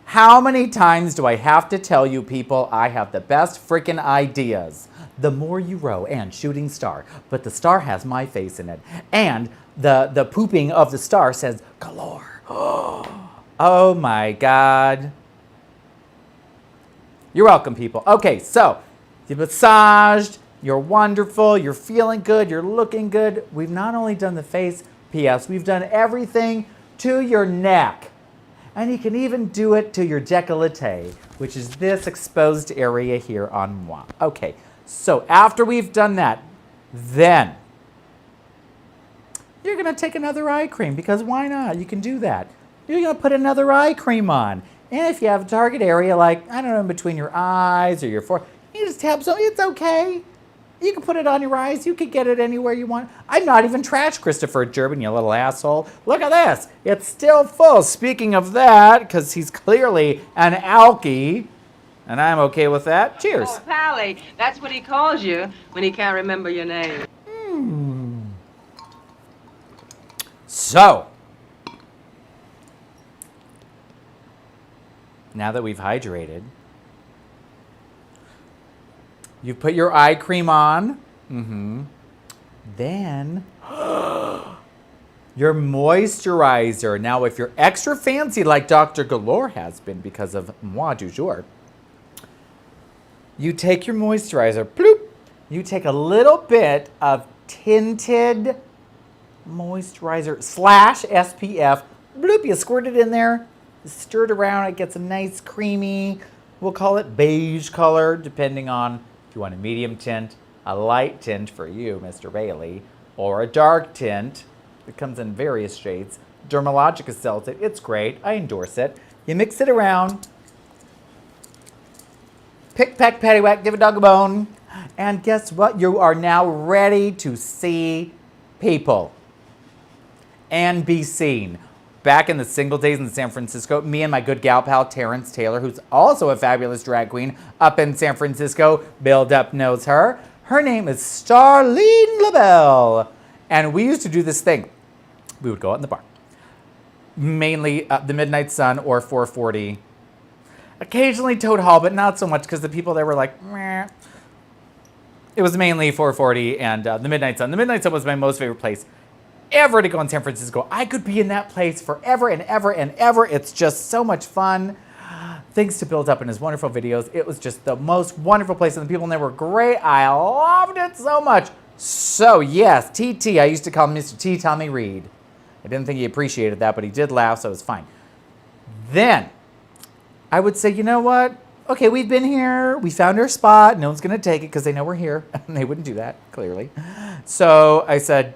How many times do I have to tell you people I have the best freaking ideas? The more you row and shooting star, but the star has my face in it. And the pooping of the star says galore. Oh my God. You're welcome, people. Okay, so you massaged, you're wonderful, you're feeling good, you're looking good. We've not only done the face, P.S., we've done everything to your neck. And you can even do it to your décolleté, which is this exposed area here on moi. Okay, so after we've done that, then you're going to take another eye cream, because why not? You can do that. You're going to put another eye cream on. And if you have a target area, like, I don't know, in between your eyes or your forehead, you just tap some, it's okay. You can put it on your eyes. You can get it anywhere you want. I'm not even trash, Christopher Durbin, you little asshole. Look at this. It's still full. Speaking of that, because he's clearly an alkie, and I'm okay with that. Cheers. Oh, Pally, that's what he calls you when he can't remember your name. So, now that we've hydrated, you put your eye cream on. Then your moisturizer. Now, if you're extra fancy like Dr. Galore has been because of moi du jour, you take your moisturizer, bloop, you take a little bit of tinted moisturizer / SPF, bloop, you squirt it in there, stir it around, it gets a nice creamy, we'll call it beige color, depending on if you want a medium tint, a light tint for you, Mr. Bailey, or a dark tint. It comes in various shades. Dermalogica sells it. It's great. I endorse it. You mix it around. Pick, peck, paddywhack, give a dog a bone. And guess what? You are now ready to see people and be seen. back in the single days in San Francisco, me and my good gal pal, Terrence Taylor, who's also a fabulous drag queen up in San Francisco. Build Up knows her. Her name is Starlene LaBelle. And we used to do this thing. We would go out in the bar. Mainly the Midnight Sun or 440. Occasionally Toad Hall, but not so much because the people there were like, meh. It was mainly 440 and the Midnight Sun. The Midnight Sun was my most favorite place ever to go in San Francisco. I could be in that place forever and ever and ever. It's just so much fun. Thanks to Build Up and his wonderful videos. It was just the most wonderful place and the people in there were great. I loved it so much. So yes, TT, I used to call him Mr. T. Tommy Reed. I didn't think he appreciated that, but he did laugh, so it was fine. Then I would say, you know what? Okay, we've been here. We found our spot. No one's going to take it because they know we're here. And they wouldn't do that, clearly. So I said,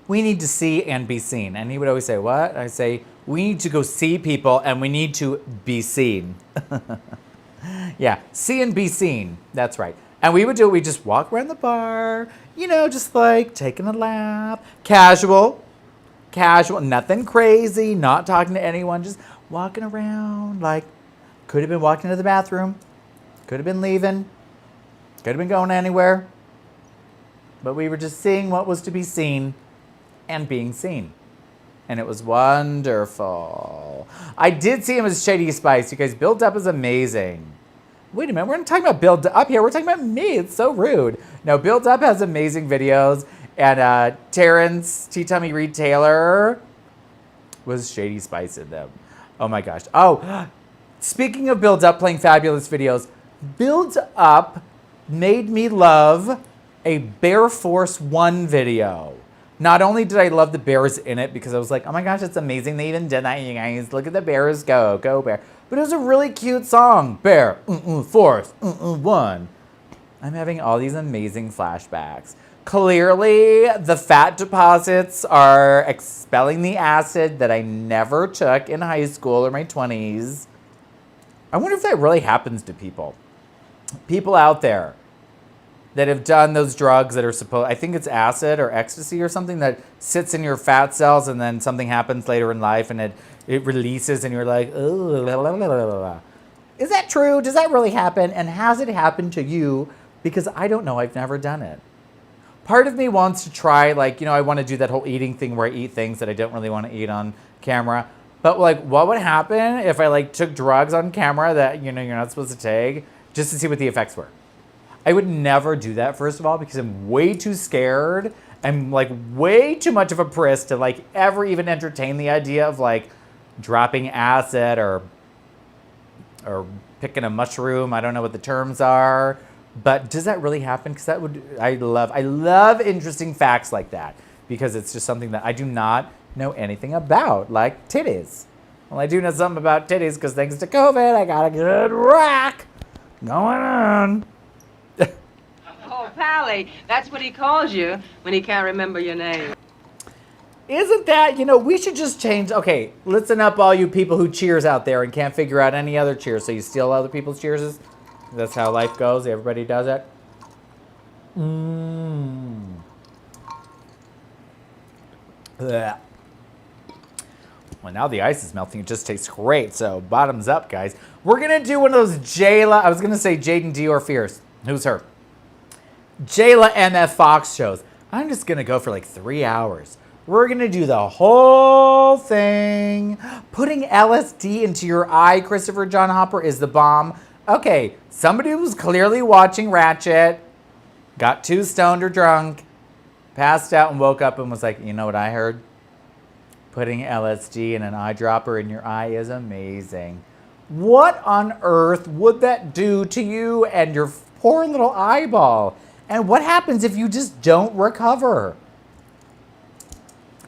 we need to see and be seen. And he would always say, what? I say, we need to go see people and we need to be seen. Yeah, see and be seen. That's right. And we would do it. We just walk around the bar, you know, just like taking a lap. Casual, nothing crazy, not talking to anyone, just walking around. Like, could have been walking to the bathroom, could have been leaving, could have been going anywhere. But we were just seeing what was to be seen and being seen. And it was wonderful. I did see him as Shady Spice. You guys, Build Up is amazing. Wait a minute, we're not talking about Build Up here. We're talking about me. It's so rude. No, Build Up has amazing videos. And Terrence T. Tommy Reed Taylor was Shady Spice in them. Oh my gosh. Oh, speaking of Build Up playing fabulous videos, Build Up made me love a Bear Force 1 video. Not only did I love the bears in it because I was like, oh my gosh, it's amazing they even did that, you guys. Look at the bears go, go bear. But it was a really cute song. Bear, Force, 1. I'm having all these amazing flashbacks. Clearly, the fat deposits are expelling the acid that I never took in high school or my 20s. I wonder if that really happens to people. People out there that have done those drugs that are supposed, I think it's acid or ecstasy or something that sits in your fat cells and then something happens later in life and it releases and you're like, oh, is that true? Does that really happen? And has it happened to you? Because I don't know, I've never done it. Part of me wants to try, like, you know, I want to do that whole eating thing where I eat things that I don't really want to eat on camera. But like, what would happen if I like took drugs on camera that, you know, you're not supposed to take just to see what the effects were? I would never do that, first of all, because I'm way too scared. I'm like way too much of a priss to like ever even entertain the idea of like dropping acid or picking a mushroom. I don't know what the terms are, but does that really happen? Because that would, I love interesting facts like that because it's just something that I do not know anything about, like titties. Well, I do know something about titties because thanks to COVID, I got a good rack going on. Oh, Pally, that's what he calls you when he can't remember your name. Isn't that, you know, we should just change. Okay, listen up, all you people who cheers out there and can't figure out any other cheers. So you steal other people's cheers? That's how life goes. Everybody does it. Blech. Well, now the ice is melting. It just tastes great. So bottoms up, guys. We're going to do one of those Jayla. I was going to say Jaden Dior Fierce. Who's her? Jayla MF Fox shows. I'm just going to go for like 3 hours. We're going to do the whole thing. Putting LSD into your eye, Christopher John Hopper, is the bomb. Okay, somebody was clearly watching Ratchet, got too stoned or drunk, passed out and woke up and was like, you know what I heard? Putting LSD in an eyedropper in your eye is amazing. What on earth would that do to you and your poor little eyeball? And what happens if you just don't recover?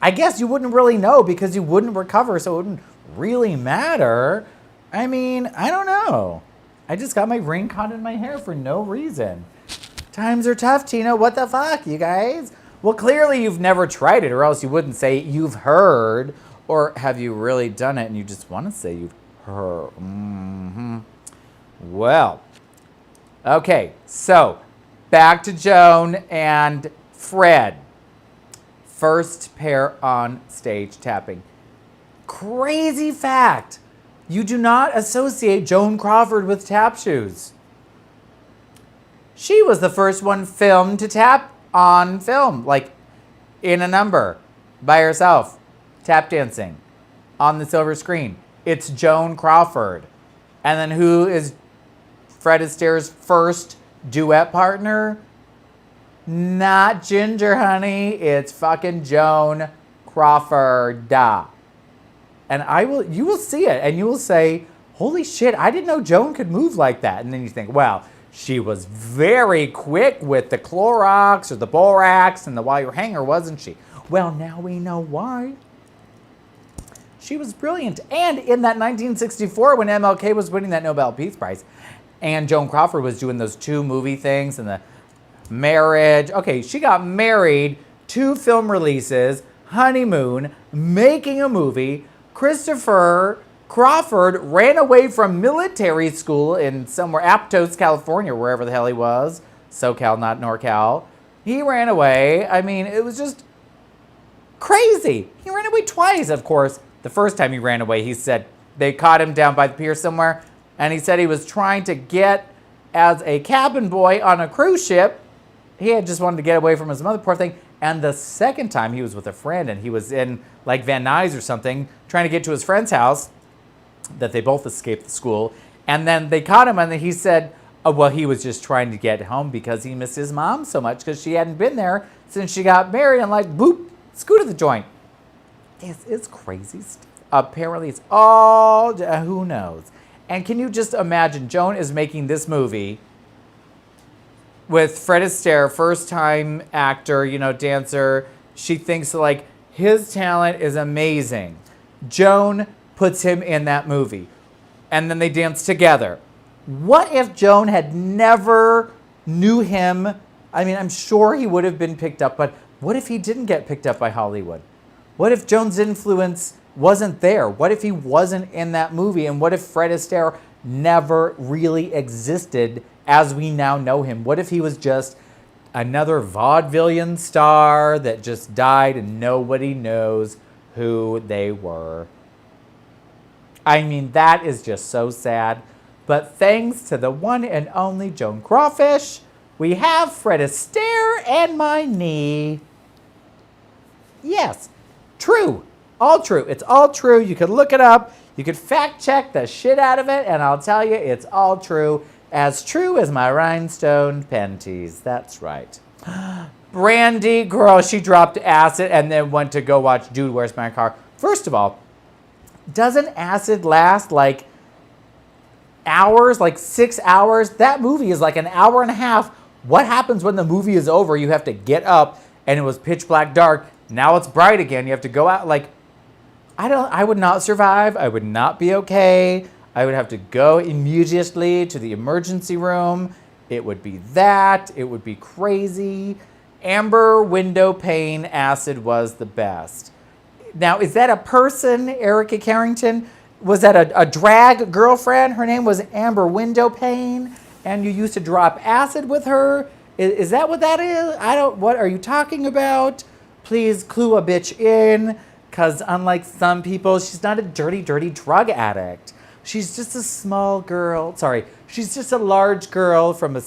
I guess you wouldn't really know because you wouldn't recover, so it wouldn't really matter. I mean, I don't know. I just got my ring caught in my hair for no reason. Times are tough, Tina. What the fuck, you guys? Well, clearly you've never tried it, or else you wouldn't say you've heard. Or have you really done it and you just want to say you've heard? Well, okay, so back to Joan and Fred. first pair on stage tapping. Crazy fact. You do not associate Joan Crawford with tap shoes. She was the first one filmed to tap on film, like in a number, by herself, tap dancing on the silver screen. It's Joan Crawford. And then who is Fred Astaire's first duet partner? Not Ginger, honey. It's fucking Joan Crawford. And you will see it and you will say, holy shit, I didn't know Joan could move like that. And then you think, well, she was very quick with the Clorox or the borax and the wire hanger, wasn't she? Well, now we know why. She was brilliant. And in that 1964, when MLK was winning that Nobel Peace Prize, and Joan Crawford was doing those 2 movie things and the marriage. Okay, she got married, 2 film releases, honeymoon, making a movie. Christopher Crawford ran away from military school in somewhere, Aptos, California, wherever the hell he was. SoCal, not NorCal. He ran away. I mean, it was just crazy. He ran away twice, of course. The first time he ran away, he said they caught him down by the pier somewhere, and he said he was trying to get as a cabin boy on a cruise ship. He had just wanted to get away from his mother, poor thing. And the second time he was with a friend, and he was in like Van Nuys or something, trying to get to his friend's house, that they both escaped the school. And then they caught him, and then he said, oh, well, he was just trying to get home because he missed his mom so much because she hadn't been there since she got married. And like, boop, scooted the joint. It's crazy stuff. Apparently it's all, who knows? And can you just imagine, Joan is making this movie with Fred Astaire, first-time actor, dancer. She thinks like his talent is amazing. Joan puts him in that movie. And then they dance together. What if Joan had never knew him? I mean, I'm sure he would have been picked up, but what if he didn't get picked up by Hollywood? What if Joan's influence wasn't there? What if he wasn't in that movie? And what if Fred Astaire never really existed as we now know him? What if he was just another vaudevillian star that just died and nobody knows who they were? I mean, that is just so sad. But thanks to the one and only Joan Crawfish, we have Fred Astaire and my knee. Yes, true. All true. It's all true. You could look it up. You could fact check the shit out of it, and I'll tell you it's all true. As true as my rhinestone panties. That's right. Brandy, girl, she dropped acid and then went to go watch Dude, Where's My Car? First of all, doesn't acid last like hours, like 6 hours? That movie is like an hour and a half. What happens when the movie is over? You have to get up and it was pitch black dark. Now it's bright again. You have to go out. Like, I would not survive. I would not be okay. I would have to go immediately to the emergency room. It would be that. It would be crazy. Amber window pane acid was the best. Now, is that a person, Erica Carrington? Was that a drag girlfriend? Her name was Amber Windowpane, and you used to drop acid with her? Is that what that is? What are you talking about? Please clue a bitch in, because unlike some people, she's not a dirty, dirty drug addict. She's just a small girl. Sorry, she's just a large girl from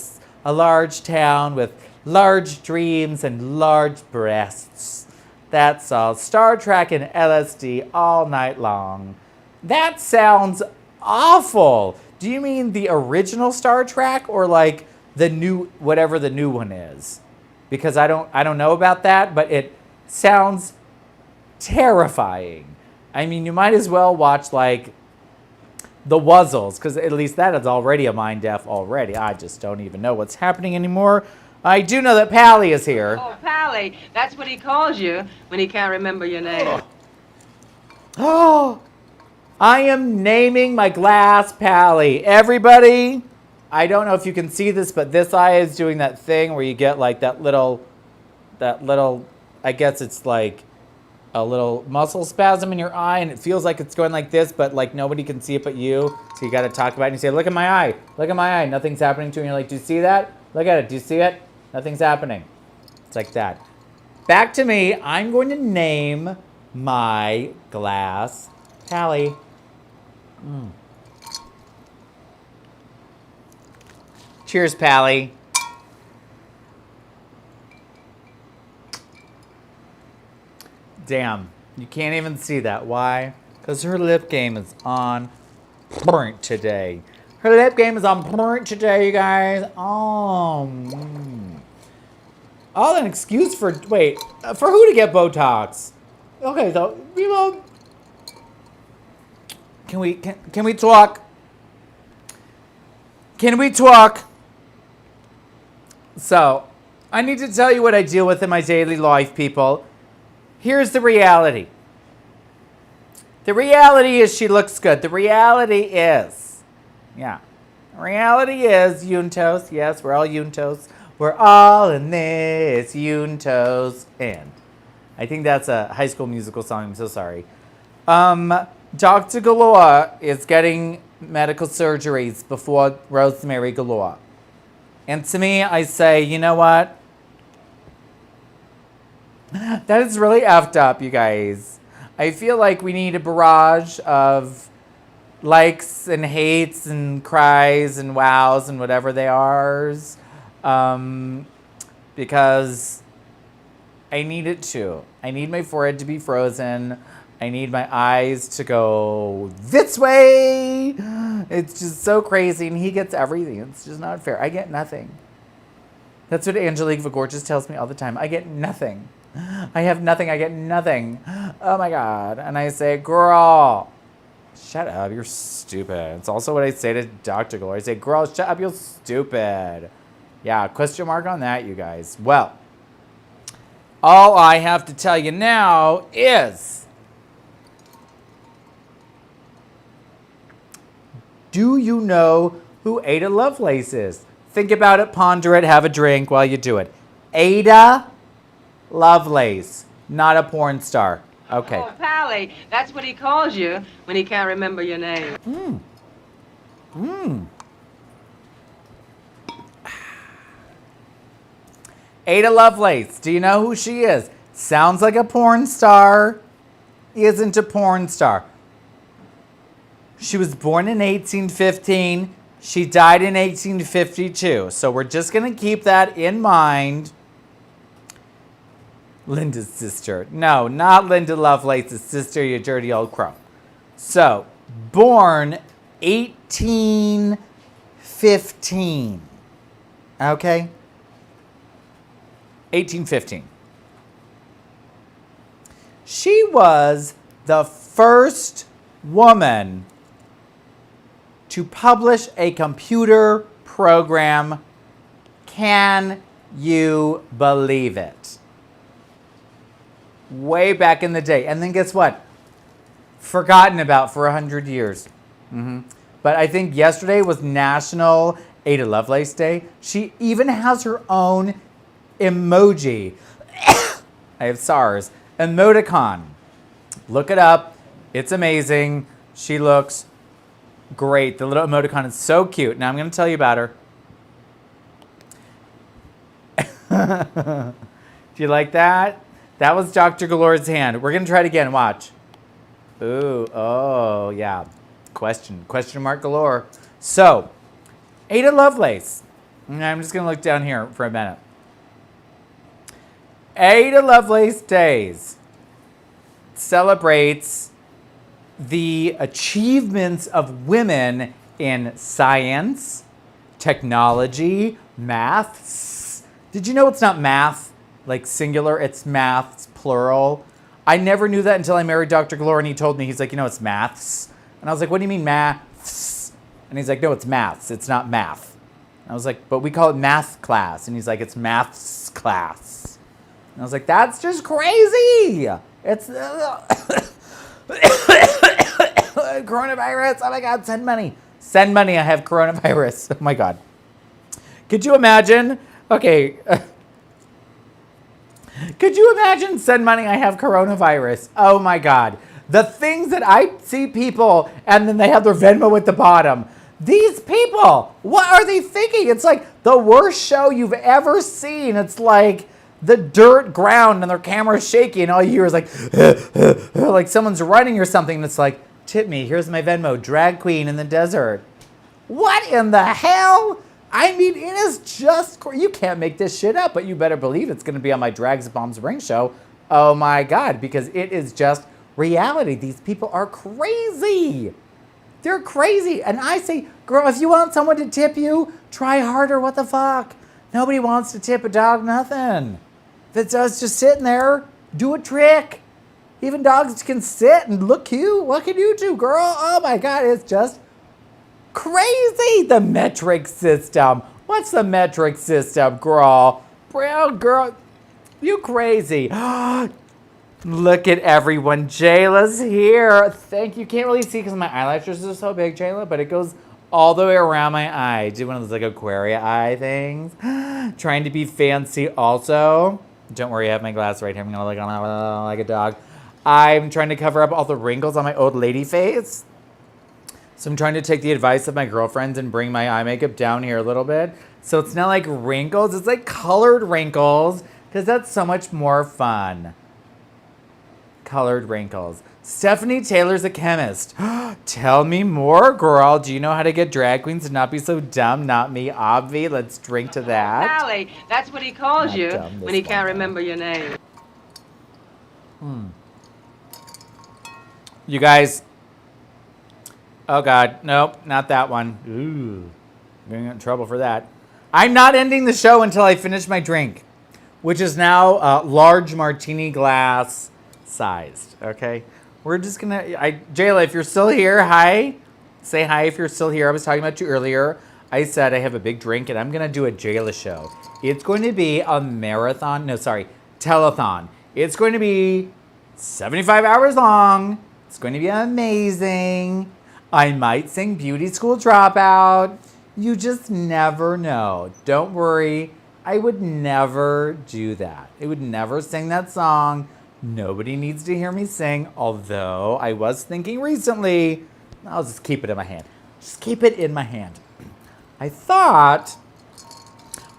a large town with large dreams and large breasts. That's all. Star Trek and LSD all night long. That sounds awful. Do you mean the original Star Trek or like the new, whatever the new one is? Because I don't know about that, but it sounds terrifying. I mean, you might as well watch like the Wuzzles, because at least that is already a mind deaf already. I just don't even know what's happening anymore. I do know that Pally is here. Oh, Pally. That's what he calls you when he can't remember your name. Oh, I am naming my glass Pally. Everybody, I don't know if you can see this, but this eye is doing that thing where you get like that little, I guess it's like a little muscle spasm in your eye, and it feels like it's going like this, but like nobody can see it but you. So you got to talk about it and you say, look at my eye. Look at my eye. Nothing's happening to you. And you're like, do you see that? Look at it. Do you see it? Nothing's happening. It's like that. back to me. I'm going to name my glass Pally. Cheers, Pally. Damn, you can't even see that. Why? Because her lip game is on point today. Her lip game is on point today, you guys. Oh, an excuse for, wait, for who to get Botox? Okay, so people, can we talk? Can we talk? So, I need to tell you what I deal with in my daily life, people. Here's the reality. The reality is she looks good. The reality is, the reality is Juntos. Yes, we're all Juntos. We're all in this Juntos. And I think that's a High School Musical song. I'm so sorry. Dr. Galore is getting medical surgeries before Rosemary Galore. And to me, I say, you know what? That is really effed up, you guys. I feel like we need a barrage of likes and hates and cries and wows and whatever they are. Because I need it too. I need my forehead to be frozen. I need my eyes to go this way. It's just so crazy. And he gets everything. It's just not fair. I get nothing. That's what Angelique Vigorgeous tells me all the time. I get nothing. I have nothing. I get nothing. Oh my God. And I say, girl, shut up. You're stupid. It's also what I say to Dr. Galore. I say, girl, shut up. You're stupid. Yeah, question mark on that, you guys. Well, all I have to tell you now is, do you know who Ada Lovelace is? Think about it, ponder it, have a drink while you do it. Ada Lovelace, not a porn star. Okay. Oh, Pally, that's what he calls you when he can't remember your name. Ada Lovelace, do you know who she is? Sounds like a porn star, isn't a porn star. She was born in 1815. She died in 1852. So we're just going to keep that in mind. Linda's sister. No, not Linda Lovelace's sister, you dirty old crow. So, born 1815. Okay? 1815. She was the first woman to publish a computer program. Can you believe it? Way back in the day. And then guess what? Forgotten about for 100 years. But I think yesterday was National Ada Lovelace Day. She even has her own emoji. I have SARS. Emoticon. Look it up. It's amazing. She looks great. The little emoticon is so cute. Now I'm going to tell you about her. Do you like that? That was Dr. Galore's hand. We're going to try it again. Watch. Ooh. Oh, yeah. Question mark galore. So, Ada Lovelace. I'm just going to look down here for a minute. Ada Lovelace Days celebrates the achievements of women in science, technology, maths. Did you know it's not math, like singular, it's maths, plural? I never knew that until I married Dr. Galore and he told me, he's like, you know, it's maths. And I was like, what do you mean maths? And he's like, no, it's maths, it's not math. And I was like, but we call it math class. And he's like, it's maths class. And I was like, that's just crazy. It's coronavirus. Oh my God, send money. Send money, I have coronavirus. Oh my God. Could you imagine? Okay. Could you imagine, send money, I have coronavirus? Oh my God. The things that I see people and then they have their Venmo at the bottom. These people, what are they thinking? It's like the worst show you've ever seen. It's like the dirt ground and their camera's shaky and all you hear is like, like someone's running or something. And it's like, tip me, here's my Venmo, drag queen in the desert. What in the hell? I mean, it is just, you can't make this shit up, but you better believe it's going to be on my Drags Bombs Ring show. Oh my God, because it is just reality. These people are crazy. They're crazy. And I say, girl, if you want someone to tip you, try harder. What the fuck? Nobody wants to tip a dog nothing. If it's us just sitting there, do a trick. Even dogs can sit and look cute. What can you do, girl? Oh my God, it's just crazy. The metric system. What's the metric system, girl? Brown girl, you crazy. Look at everyone. Jayla's here. Thank you. Can't really see because my eyelashes are so big, Jayla, but it goes all the way around my eye. Do one of those like Aquaria eye things. Trying to be fancy also. Don't worry, I have my glass right here. I'm going to look like a dog. I'm trying to cover up all the wrinkles on my old lady face. So I'm trying to take the advice of my girlfriends and bring my eye makeup down here a little bit. So it's not like wrinkles. It's like colored wrinkles because that's so much more fun. Colored wrinkles. Stephanie Taylor's a chemist. Tell me more, girl. Do you know how to get drag queens to not be so dumb? Not me, Obvi. Let's drink to that. Pally, that's what he calls Not you dumb, when he this can't one, remember your name. You guys. Oh, God. Nope, not that one. Ooh. I'm going to get in trouble for that. I'm not ending the show until I finish my drink, which is now large martini glass sized, okay? We're just going to... Jayla, if you're still here, hi. Say hi if you're still here. I was talking about you earlier. I said I have a big drink, and I'm going to do a Jayla show. It's going to be a marathon. No, sorry. Telethon. It's going to be 75 hours long. It's going to be amazing. I might sing Beauty School Dropout. You just never know. Don't worry. I would never do that. I would never sing that song. Nobody needs to hear me sing. Although I was thinking recently, I'll just keep it in my hand. Just keep it in my hand. I thought,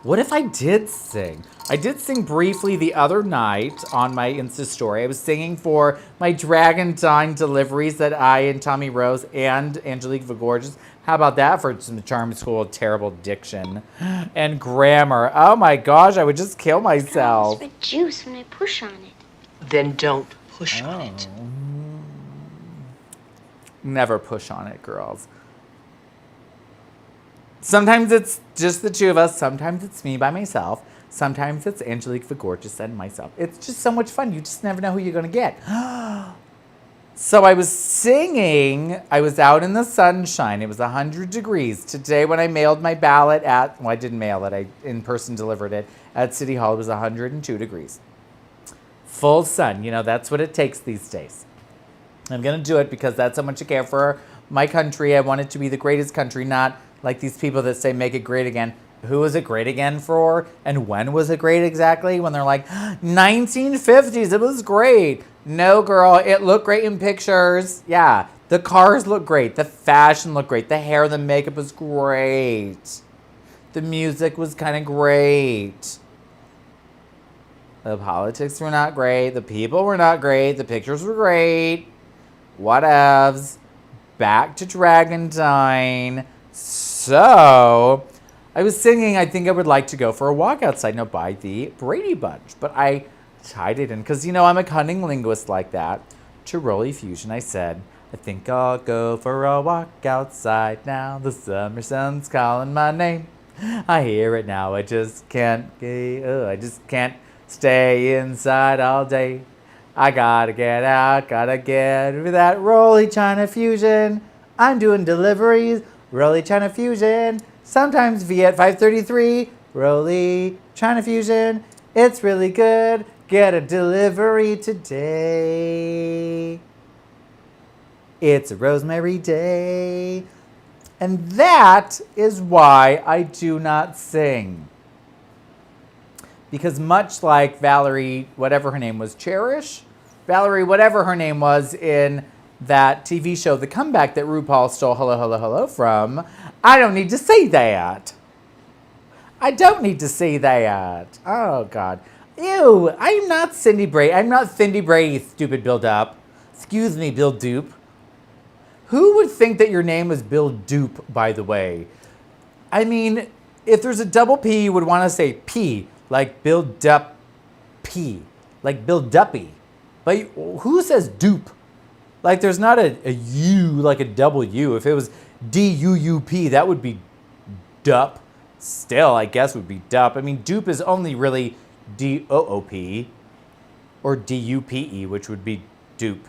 what if I did sing? I did sing briefly the other night on my Insta story. I was singing for my Dragon Dine deliveries that I and Tommy Rose and Angelique Vigorges. How about that for some charm school of terrible diction and grammar? Oh my gosh, I would just kill myself. Smells like juice when I push on it. Then don't push on it. Never push on it, girls. Sometimes it's just the two of us. Sometimes it's me by myself. Sometimes it's Angelique Vigorges and myself. It's just so much fun. You just never know who you're going to get. So I was singing. I was out in the sunshine. It was 100 degrees. Today when I mailed my ballot at, well, I didn't mail it. I in person delivered it at City Hall. It was 102 degrees. Full sun. You know, that's what it takes these days. I'm going to do it because that's how much I care for my country. I want it to be the greatest country, not like these people that say make it great again. Who was it great again for? And when was it great exactly? When they're like, 1950s, it was great. No, girl, it looked great in pictures. Yeah, the cars look great. The fashion looked great. The hair, the makeup was great. The music was kind of great. The politics were not great. The people were not great. The pictures were great. Whatevs. Back to Dragon Dine. So, I was singing, I think I would like to go for a walk outside now by the Brady Bunch. But I tied it in because, you know, I'm a cunning linguist like that. To Rolly Fusion, I said, I think I'll go for a walk outside now. The summer sun's calling my name. I hear it now. I just can't stay inside all day. I gotta get out, gotta get with that Rolly China Fusion. I'm doing deliveries, Rolly China Fusion. Sometimes Viet 533, Rolly China Fusion. It's really good. Get a delivery today. It's a Rosemary Day. And that is why I do not sing. Because much like Valerie, whatever her name was, Valerie, whatever her name was in that TV show, The Comeback, that RuPaul stole Hello, Hello, Hello from, I don't need to say that. I don't need to say that. Oh, God. Ew, I'm not Cindy Brady. I'm not Cindy Brady, stupid Bill Dup. Excuse me, Bill Dupe. Who would think that your name was Bill Dupe, by the way? I mean, if there's a double P, you would want to say P, like Bill Dup P, like Bill Duppy. But who says dupe? Like there's not a U, like a double U. If it was D-U-U-P, that would be dup. Still, I guess would be dup. I mean, dupe is only really D-O-O-P or D-U-P-E, which would be dupe.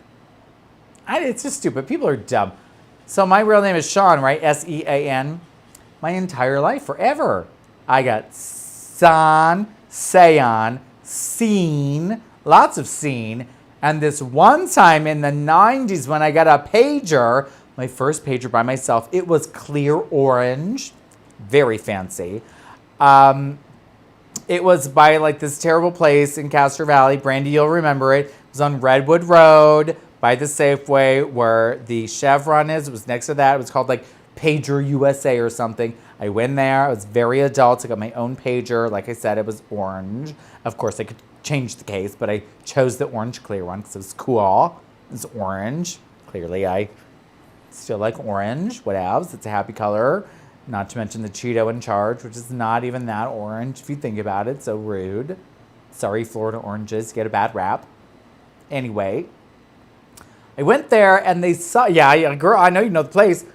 It's just stupid. People are dumb. So my real name is Sean, right? S-E-A-N. My entire life, forever. I got San, Seon, Scene, lots of scene. And this one time in the 90s when I got a pager, my first pager by myself, it was clear orange. Very fancy. It was by like this terrible place in Castro Valley. Brandy, you'll remember it. It was on Redwood Road by the Safeway where the Chevron is. It was next to that. It was called like Pager USA or something. I went there. I was very adult. I got my own pager. Like I said, it was orange. Of course, I could change the case, but I chose the orange clear one because it was cool. It's orange. Clearly, I still like orange. What else? It's a happy color. Not to mention the Cheeto in charge, which is not even that orange if you think about it. So rude. Sorry, Florida oranges get a bad rap. Anyway, I went there and they saw, yeah, girl, I know you know the place.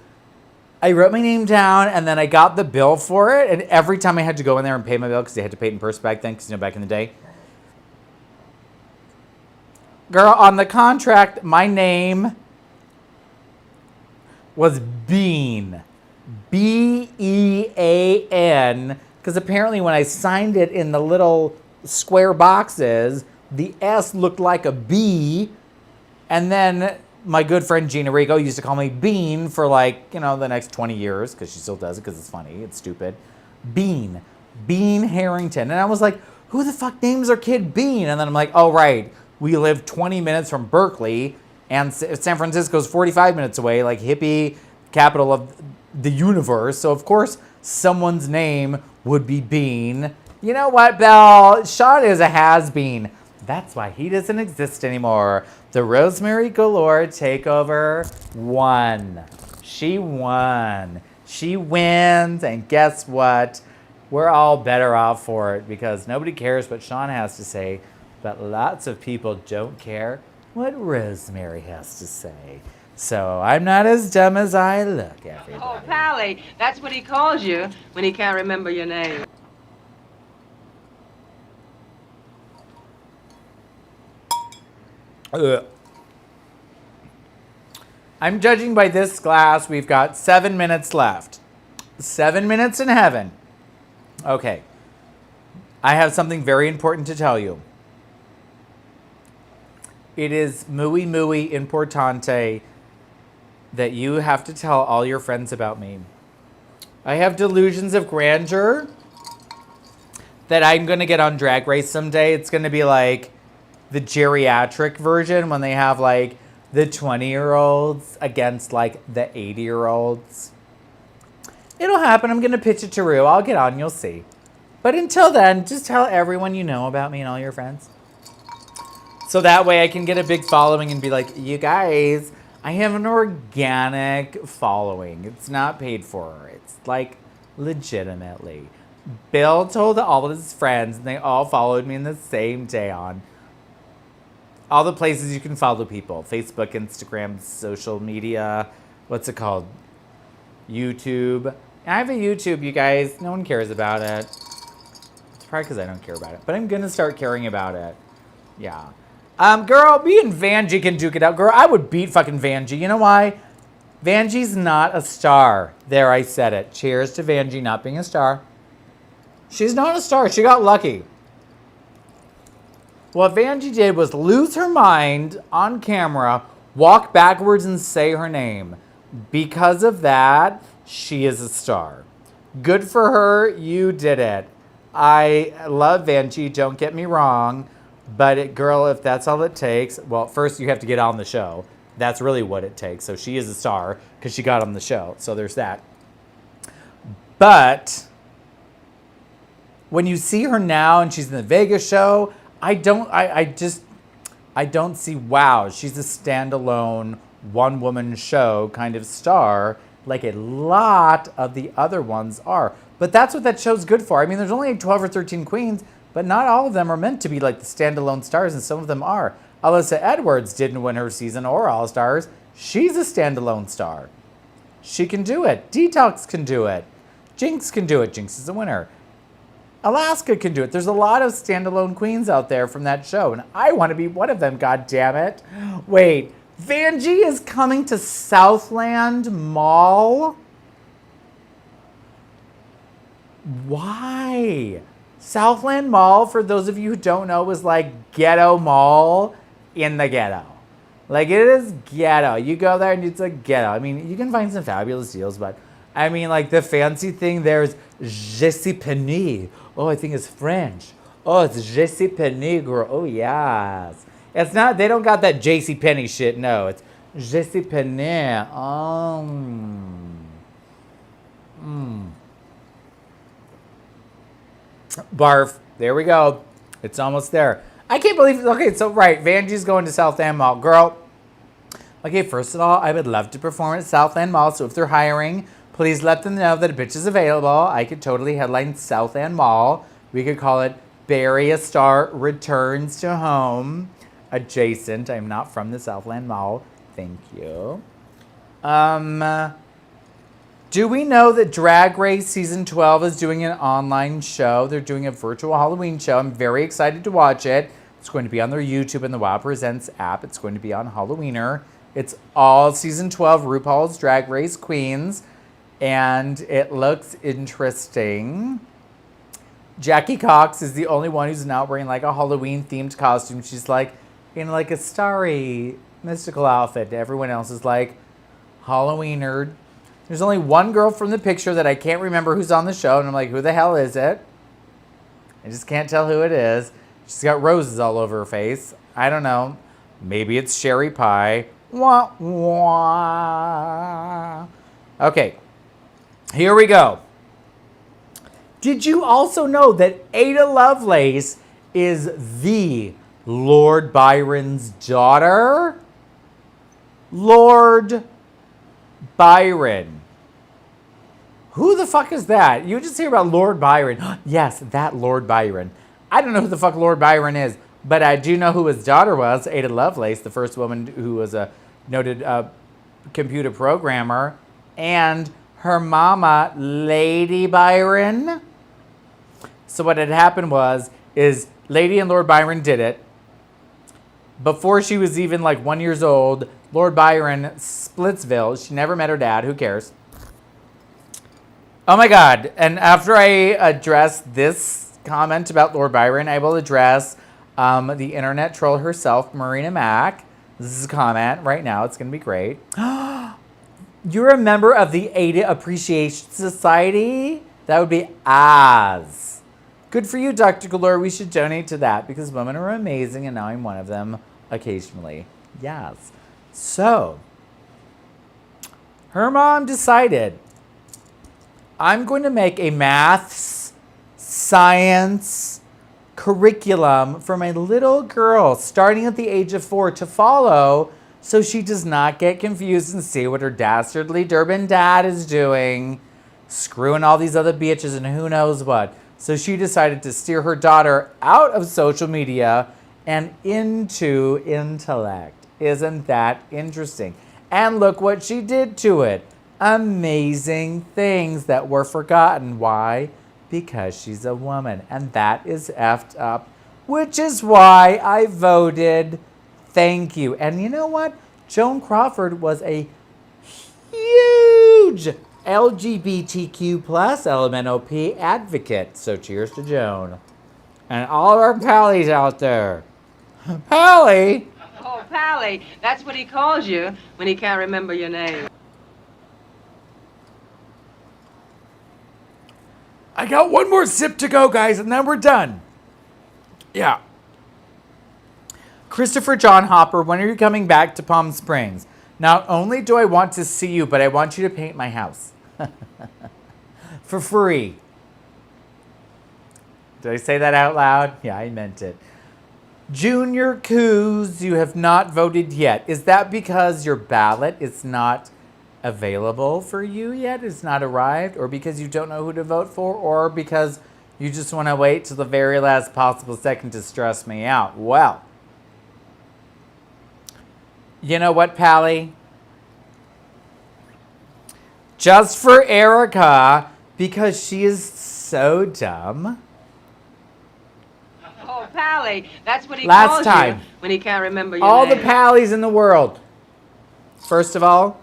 I wrote my name down and then I got the bill for it. And every time I had to go in there and pay my bill, because they had to pay it in person back then, because, you know, back in the day. Girl, on the contract, my name was Bean. B-E-A-N. Because apparently when I signed it in the little square boxes, the S looked like a B. And then my good friend Gina Rico used to call me Bean for like, you know, the next 20 years, because she still does it because it's funny. It's stupid. Bean. Bean Harrington. And I was like, who the fuck names their kid Bean? And then I'm like, oh, right. We live 20 minutes from Berkeley, and San Francisco's 45 minutes away, like hippie capital of the universe. So, of course, someone's name would be Bean. You know what, Belle? Sean is a has-been. That's why he doesn't exist anymore. The Rosemary Galore takeover won. She won. She wins, and guess what? We're all better off for it because nobody cares what Sean has to say, but lots of people don't care what Rosemary has to say. So I'm not as dumb as I look, everybody. Oh, Pally, that's what he calls you when he can't remember your name. I'm judging by this glass. We've got 7 minutes left. 7 minutes in heaven. Okay. I have something very important to tell you. It is muy, muy importante that you have to tell all your friends about me. I have delusions of grandeur that I'm going to get on Drag Race someday. It's going to be like the geriatric version when they have like the 20-year-olds against like the 80-year-olds. It'll happen. I'm going to pitch it to Rue. I'll get on. You'll see. But until then, just tell everyone you know about me and all your friends. So that way I can get a big following and be like, you guys, I have an organic following. It's not paid for. It's like legitimately. Bill told all of his friends and they all followed me in the same day on all the places you can follow people. Facebook, Instagram, social media. What's it called? YouTube. I have a YouTube, you guys. No one cares about it. It's probably because I don't care about it. But I'm going to start caring about it. Yeah. Girl, me and Vanjie can duke it out. Girl, I would beat fucking Vanjie. You know why? Vanjie's not a star. There, I said it. Cheers to Vanjie not being a star. She's not a star. She got lucky. What Vanjie did was lose her mind on camera, walk backwards and say her name. Because of that, she is a star. Good for her. You did it. I love Vanjie. Don't get me wrong. But girl, if that's all it takes, well, first you have to get on the show. That's really what it takes. So she is a star because she got on the show. So there's that. But when you see her now and she's in the Vegas show, I don't see, wow, she's a standalone one-woman show kind of star like a lot of the other ones are. But that's what that show's good for. I mean, there's only 12 or 13 queens, but not all of them are meant to be like the standalone stars, and some of them are. Alyssa Edwards didn't win her season or All Stars. She's a standalone star. She can do it. Detox can do it. Jinx can do it. Jinx is a winner. Alaska can do it. There's a lot of standalone queens out there from that show, and I want to be one of them, god damn it. Wait, Vanjie is coming to Southland Mall? Why? Southland Mall, for those of you who don't know, is like ghetto mall in the ghetto. Like, it is ghetto. You go there and it's a ghetto. I mean, you can find some fabulous deals, but I mean, like, the fancy thing there's Jessie Penney. Oh, I think it's French. Oh, it's Jessie Penney, girl. Oh, yes. It's not, they don't got that JC Penney shit. No, it's Jessie Penney. Barf. There we go. It's almost there. I can't believe, okay, so right, Vanjie's going to Southland Mall. Girl, okay, first of all, I would love to perform at Southland Mall, so if they're hiring, please let them know that a bitch is available. I could totally headline Southland Mall. We could call it Barry a Star Returns to Home. Adjacent. I'm not from the Southland Mall. Thank you. Do we know that Drag Race Season 12 is doing an online show? They're doing a virtual Halloween show. I'm very excited to watch it. It's going to be on their YouTube and the Wow Presents app. It's going to be on Halloweener. It's all Season 12 RuPaul's Drag Race Queens, and it looks interesting. Jackie Cox is the only one who's not wearing like a Halloween-themed costume. She's like in like a starry mystical outfit. Everyone else is like Halloweener. There's only one girl from the picture that I can't remember who's on the show, and I'm like, who the hell is it? I just can't tell who it is. She's got roses all over her face. I don't know. Maybe it's Sherry Pie. Wah, wah. Okay, here we go. Did you also know that Ada Lovelace is the Lord Byron's daughter? Lord Byron. Who the fuck is that? You just hear about Lord Byron. Yes, that Lord Byron. I don't know who the fuck Lord Byron is, but I do know who his daughter was, Ada Lovelace, the first woman who was a noted computer programmer, and her mama, Lady Byron. So what had happened is Lady and Lord Byron did it. Before she was even like 1 year old, Lord Byron, Splitsville, she never met her dad, who cares? Oh my God, and after I address this comment about Lord Byron, I will address the internet troll herself, Marina Mac's comment right now. It's going to be great. You're a member of the Ada Appreciation Society? That would be Oz. Good for you, Dr. Galore. We should donate to that because women are amazing, and now I'm one of them occasionally. Yes. So, her mom decided, I'm going to make a maths, science curriculum for my little girl starting at the age of 4 to follow so she does not get confused and see what her dastardly Durban dad is doing, screwing all these other bitches and who knows what. So she decided to steer her daughter out of social media and into intellect. Isn't that interesting? And look what she did to it. Amazing things that were forgotten. Why? Because she's a woman. And that is effed up. Which is why I voted thank you. And you know what? Joan Crawford was a huge LGBTQ plus LMNOP advocate. So cheers to Joan. And all of our pallies out there. Pally! Oh, Pally, that's what he calls you when he can't remember your name. I got one more sip to go, guys, and then we're done. Yeah. Christopher John Hopper, when are you coming back to Palm Springs? Not only do I want to see you, but I want you to paint my house. For free. Did I say that out loud? Yeah, I meant it. Junior Coos, you have not voted yet. Is that because your ballot is not available for you yet? It's not arrived? Or because you don't know who to vote for? Or because you just want to wait till the very last possible second to stress me out? Well, you know what, Pally? Just for Erica, because she is so dumb. Oh, Pally, that's what he Last calls time. you when he can't remember your All name. the Pallies in the world. First of all,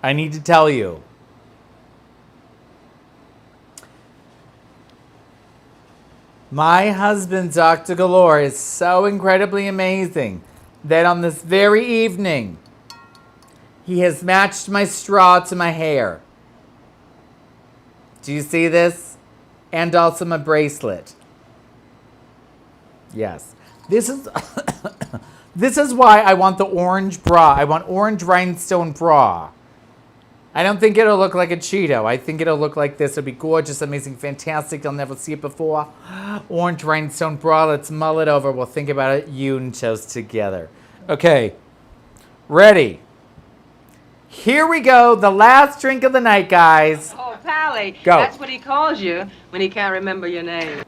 I need to tell you. My husband, Dr. Galore, is so incredibly amazing that on this very evening, he has matched my straw to my hair. Do you see this? And also my bracelet. Yes. This is this is why I want the orange bra. I want orange rhinestone bra. I don't think it'll look like a Cheeto. I think it'll look like this. It'll be gorgeous, amazing, fantastic. You'll never see it before. Orange rhinestone bra. Let's mull it over. We'll think about it. You and Toast together. Okay. Ready. Here we go. The last drink of the night, guys. Oh, Pally, Go. that's what he calls you when he can't remember your name.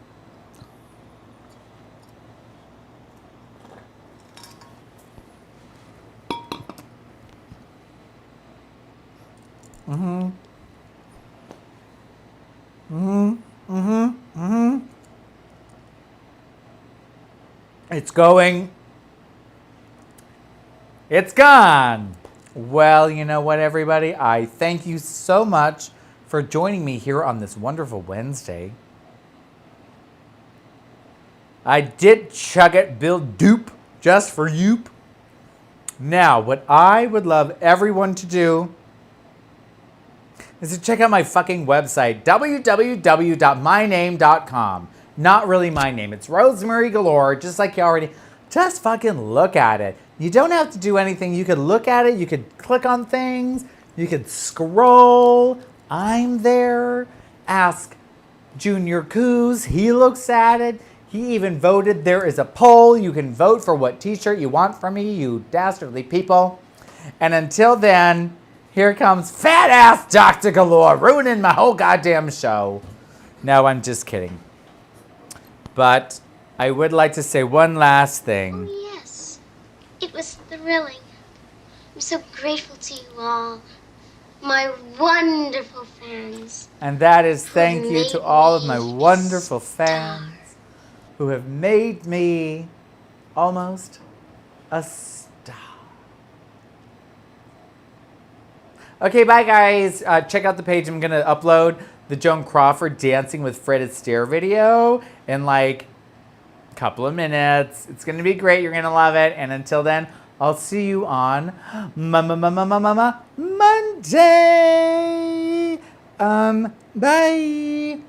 It's going. It's gone. Well, you know what, everybody? I thank you so much for joining me here on this wonderful Wednesday. I did chug it, Bill Doop, just for you. Now, what I would love everyone to do is to check out my fucking website, www.myname.com. Not really my name. It's Rosemary Galore, just like you already. Just fucking look at it. You don't have to do anything. You could look at it. You could click on things. You could scroll. I'm there. Ask Junior Coos. He looks at it. He even voted. There is a poll. You can vote for what t-shirt you want from me, you dastardly people. And until then, here comes fat ass Dr. Galore ruining my whole goddamn show. No, I'm just kidding. But I would like to say one last thing. Oh, yes. It was thrilling. I'm so grateful to you all, my wonderful fans. And that is thank you to all of my Made me wonderful a star. fans who have made me almost a star. Okay, bye guys. Check out the page. I'm going to upload the Joan Crawford Dancing with Fred Astaire video in like a couple of minutes. It's going to be great. You're going to love it. And until then, I'll see you on Monday. Bye.